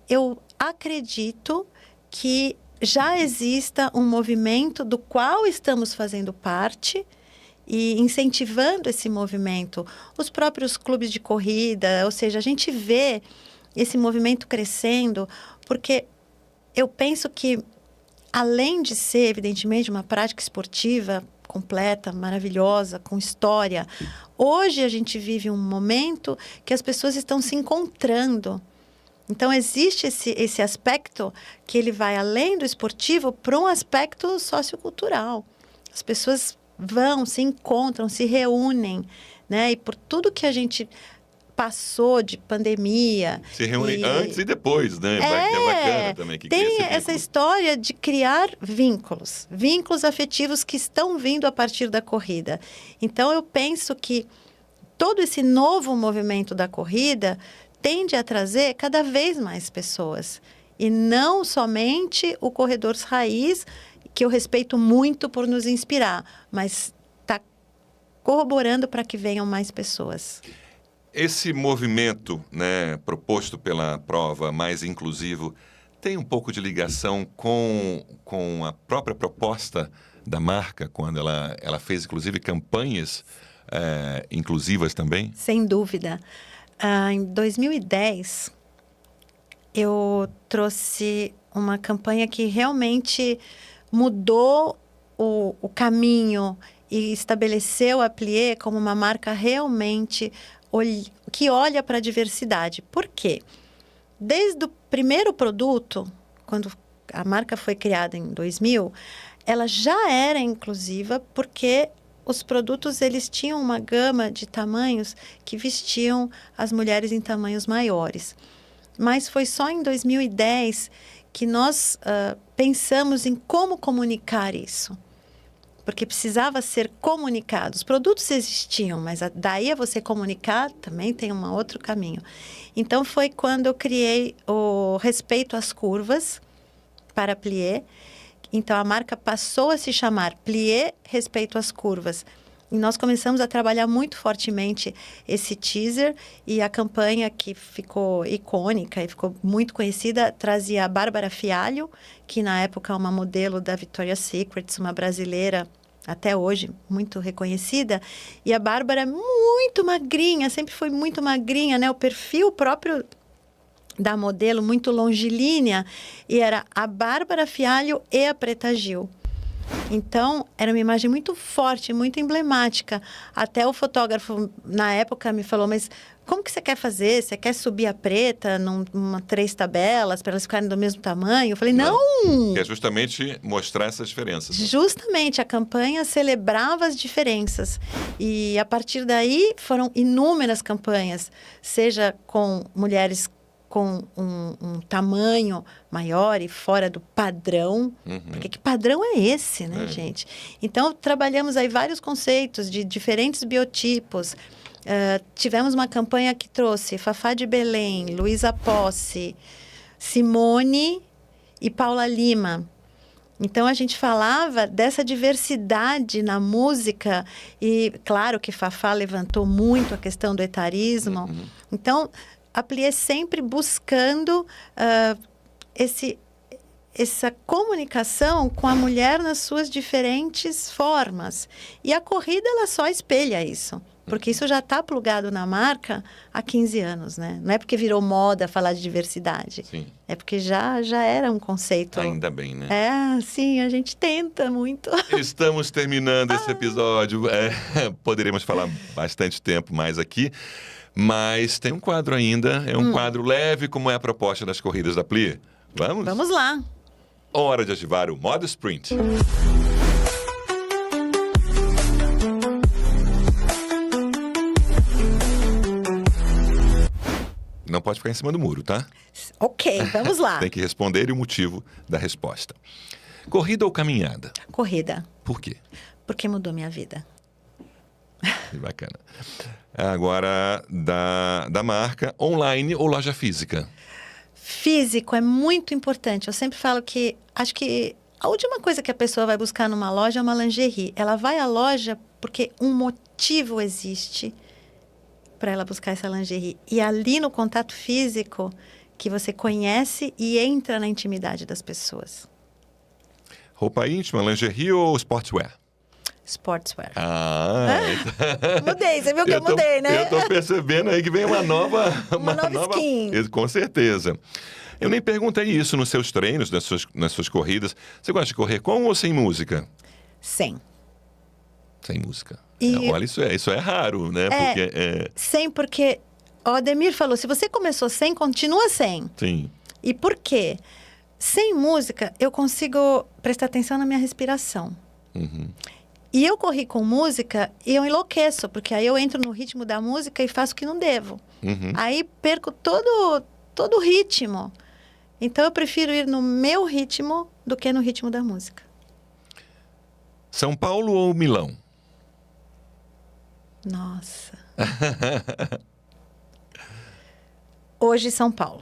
eu acredito que já exista um movimento do qual estamos fazendo parte e incentivando esse movimento. Os próprios clubes de corrida, ou seja, a gente vê esse movimento crescendo, porque eu penso que, além de ser, evidentemente, uma prática esportiva completa, maravilhosa, com história, hoje a gente vive um momento que as pessoas estão se encontrando. Então, existe esse aspecto que ele vai além do esportivo para um aspecto sociocultural. As pessoas vão, se encontram, se reúnem, né? E por tudo que a gente passou de pandemia... Se reúnem antes e depois, né? É bacana também. Que tem essa história de criar vínculos afetivos que estão vindo a partir da corrida. Então, eu penso que todo esse novo movimento da corrida tende a trazer cada vez mais pessoas. E não somente o corredor raiz, que eu respeito muito por nos inspirar, mas está corroborando para que venham mais pessoas. Esse movimento, né, proposto pela prova mais inclusivo, tem um pouco de ligação com a própria proposta da marca, quando ela fez, inclusive, campanhas inclusivas também? Sem dúvida. Em 2010, eu trouxe uma campanha que realmente mudou o caminho e estabeleceu a Plié como uma marca realmente que olha para a diversidade. Por quê? Desde o primeiro produto, quando a marca foi criada em 2000, ela já era inclusiva porque os produtos eles tinham uma gama de tamanhos que vestiam as mulheres em tamanhos maiores. Mas foi só em 2010 que nós pensamos em como comunicar isso. Porque precisava ser comunicado. Os produtos existiam, mas daí a você comunicar também tem um outro caminho. Então, foi quando eu criei o Respeito às Curvas para a Plié. Então, a marca passou a se chamar Plié Respeito às Curvas. E nós começamos a trabalhar muito fortemente esse teaser e a campanha que ficou icônica e ficou muito conhecida trazia a Bárbara Fialho, que na época é uma modelo da Victoria's Secret, uma brasileira até hoje muito reconhecida. E a Bárbara é muito magrinha, sempre foi muito magrinha, né? O perfil próprio da modelo muito longilínea e era a Bárbara Fialho e a Preta Gil. Então, era uma imagem muito forte, muito emblemática. Até o fotógrafo, na época, me falou, mas como que você quer fazer? Você quer subir a Preta numa 3 tabelas para elas ficarem do mesmo tamanho? Eu falei, não! Que é justamente mostrar essas diferenças. Né? Justamente, a campanha celebrava as diferenças. E, a partir daí, foram inúmeras campanhas, seja com mulheres com um tamanho maior e fora do padrão. Porque que padrão é esse, né, gente? Então, trabalhamos aí vários conceitos de diferentes biotipos. Tivemos uma campanha que trouxe Fafá de Belém, Luísa Posse, Simone e Paula Lima. Então, a gente falava dessa diversidade na música e, claro, que Fafá levantou muito a questão do etarismo. Então, a Plie sempre buscando essa comunicação com a mulher nas suas diferentes formas. E a corrida, ela só espelha isso. Porque isso já está plugado na marca há 15 anos, né? Não é porque virou moda falar de diversidade. Sim. É porque já era um conceito. Ainda bem, né? Sim, a gente tenta muito. Estamos terminando esse episódio. Poderíamos falar bastante tempo mais aqui, mas tem um quadro ainda. É um quadro leve, como é a proposta das corridas da Plie. Vamos? Vamos lá. Hora de ativar o modo sprint. Não pode ficar em cima do muro, tá? Ok, vamos lá. Tem que responder e o motivo da resposta. Corrida ou caminhada? Corrida. Por quê? Porque mudou minha vida. Que bacana. Agora, da marca, online ou loja física? Físico é muito importante. Eu sempre falo que acho que a última coisa que a pessoa vai buscar numa loja é uma lingerie. Ela vai à loja porque um motivo existe para ela buscar essa lingerie. E ali no contato físico que você conhece e entra na intimidade das pessoas. Roupa íntima, lingerie ou sportswear? Sportswear. Mudei, você viu que eu mudei, né? Eu tô percebendo aí que vem uma nova skin. Com certeza. Eu nem perguntei isso nos seus treinos, nas suas corridas. Você gosta de correr com ou sem música? Sem. Sem música. E... olha, isso é raro, né? Sem, porque o Ademir falou, se você começou sem, continua sem. Sim. E por quê? Sem música, eu consigo prestar atenção na minha respiração. E eu corri com música e eu enlouqueço, porque aí eu entro no ritmo da música e faço o que não devo. Aí perco todo o ritmo. Então, eu prefiro ir no meu ritmo do que no ritmo da música. São Paulo ou Milão? Nossa. Hoje, São Paulo.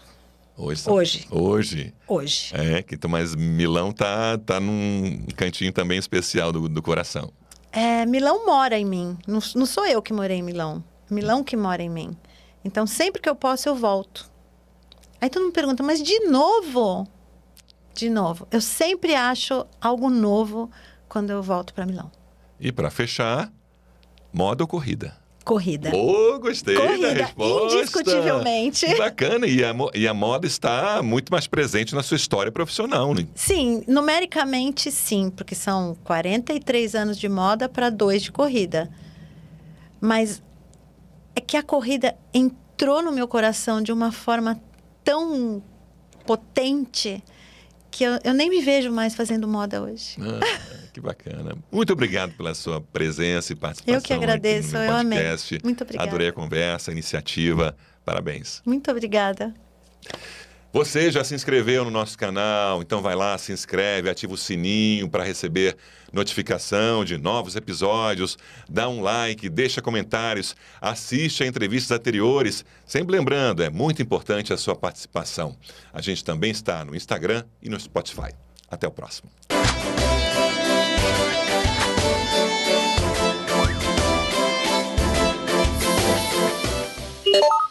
Hoje. Mas Milão tá num cantinho também especial do coração. Milão mora em mim. Não sou eu que morei em Milão. Milão que mora em mim. Então, sempre que eu posso, eu volto. Aí todo mundo me pergunta, mas de novo? De novo. Eu sempre acho algo novo quando eu volto para Milão. E para fechar, moda ou corrida? Corrida. Gostei corrida, da resposta. Indiscutivelmente. Que bacana. E a moda está muito mais presente na sua história profissional, né? Sim, numericamente sim, porque são 43 anos de moda para 2 de corrida. Mas é que a corrida entrou no meu coração de uma forma tão potente que eu nem me vejo mais fazendo moda hoje. Que bacana. Muito obrigado pela sua presença e participação. Eu que agradeço, aqui no meu podcast. Amei. Muito obrigada. Adorei a conversa, a iniciativa. Parabéns. Muito obrigada. Você já se inscreveu no nosso canal, então vai lá, se inscreve, ativa o sininho para receber notificação de novos episódios, dá um like, deixa comentários, assiste a entrevistas anteriores. Sempre lembrando, é muito importante a sua participação. A gente também está no Instagram e no Spotify. Até o próximo. Thank you.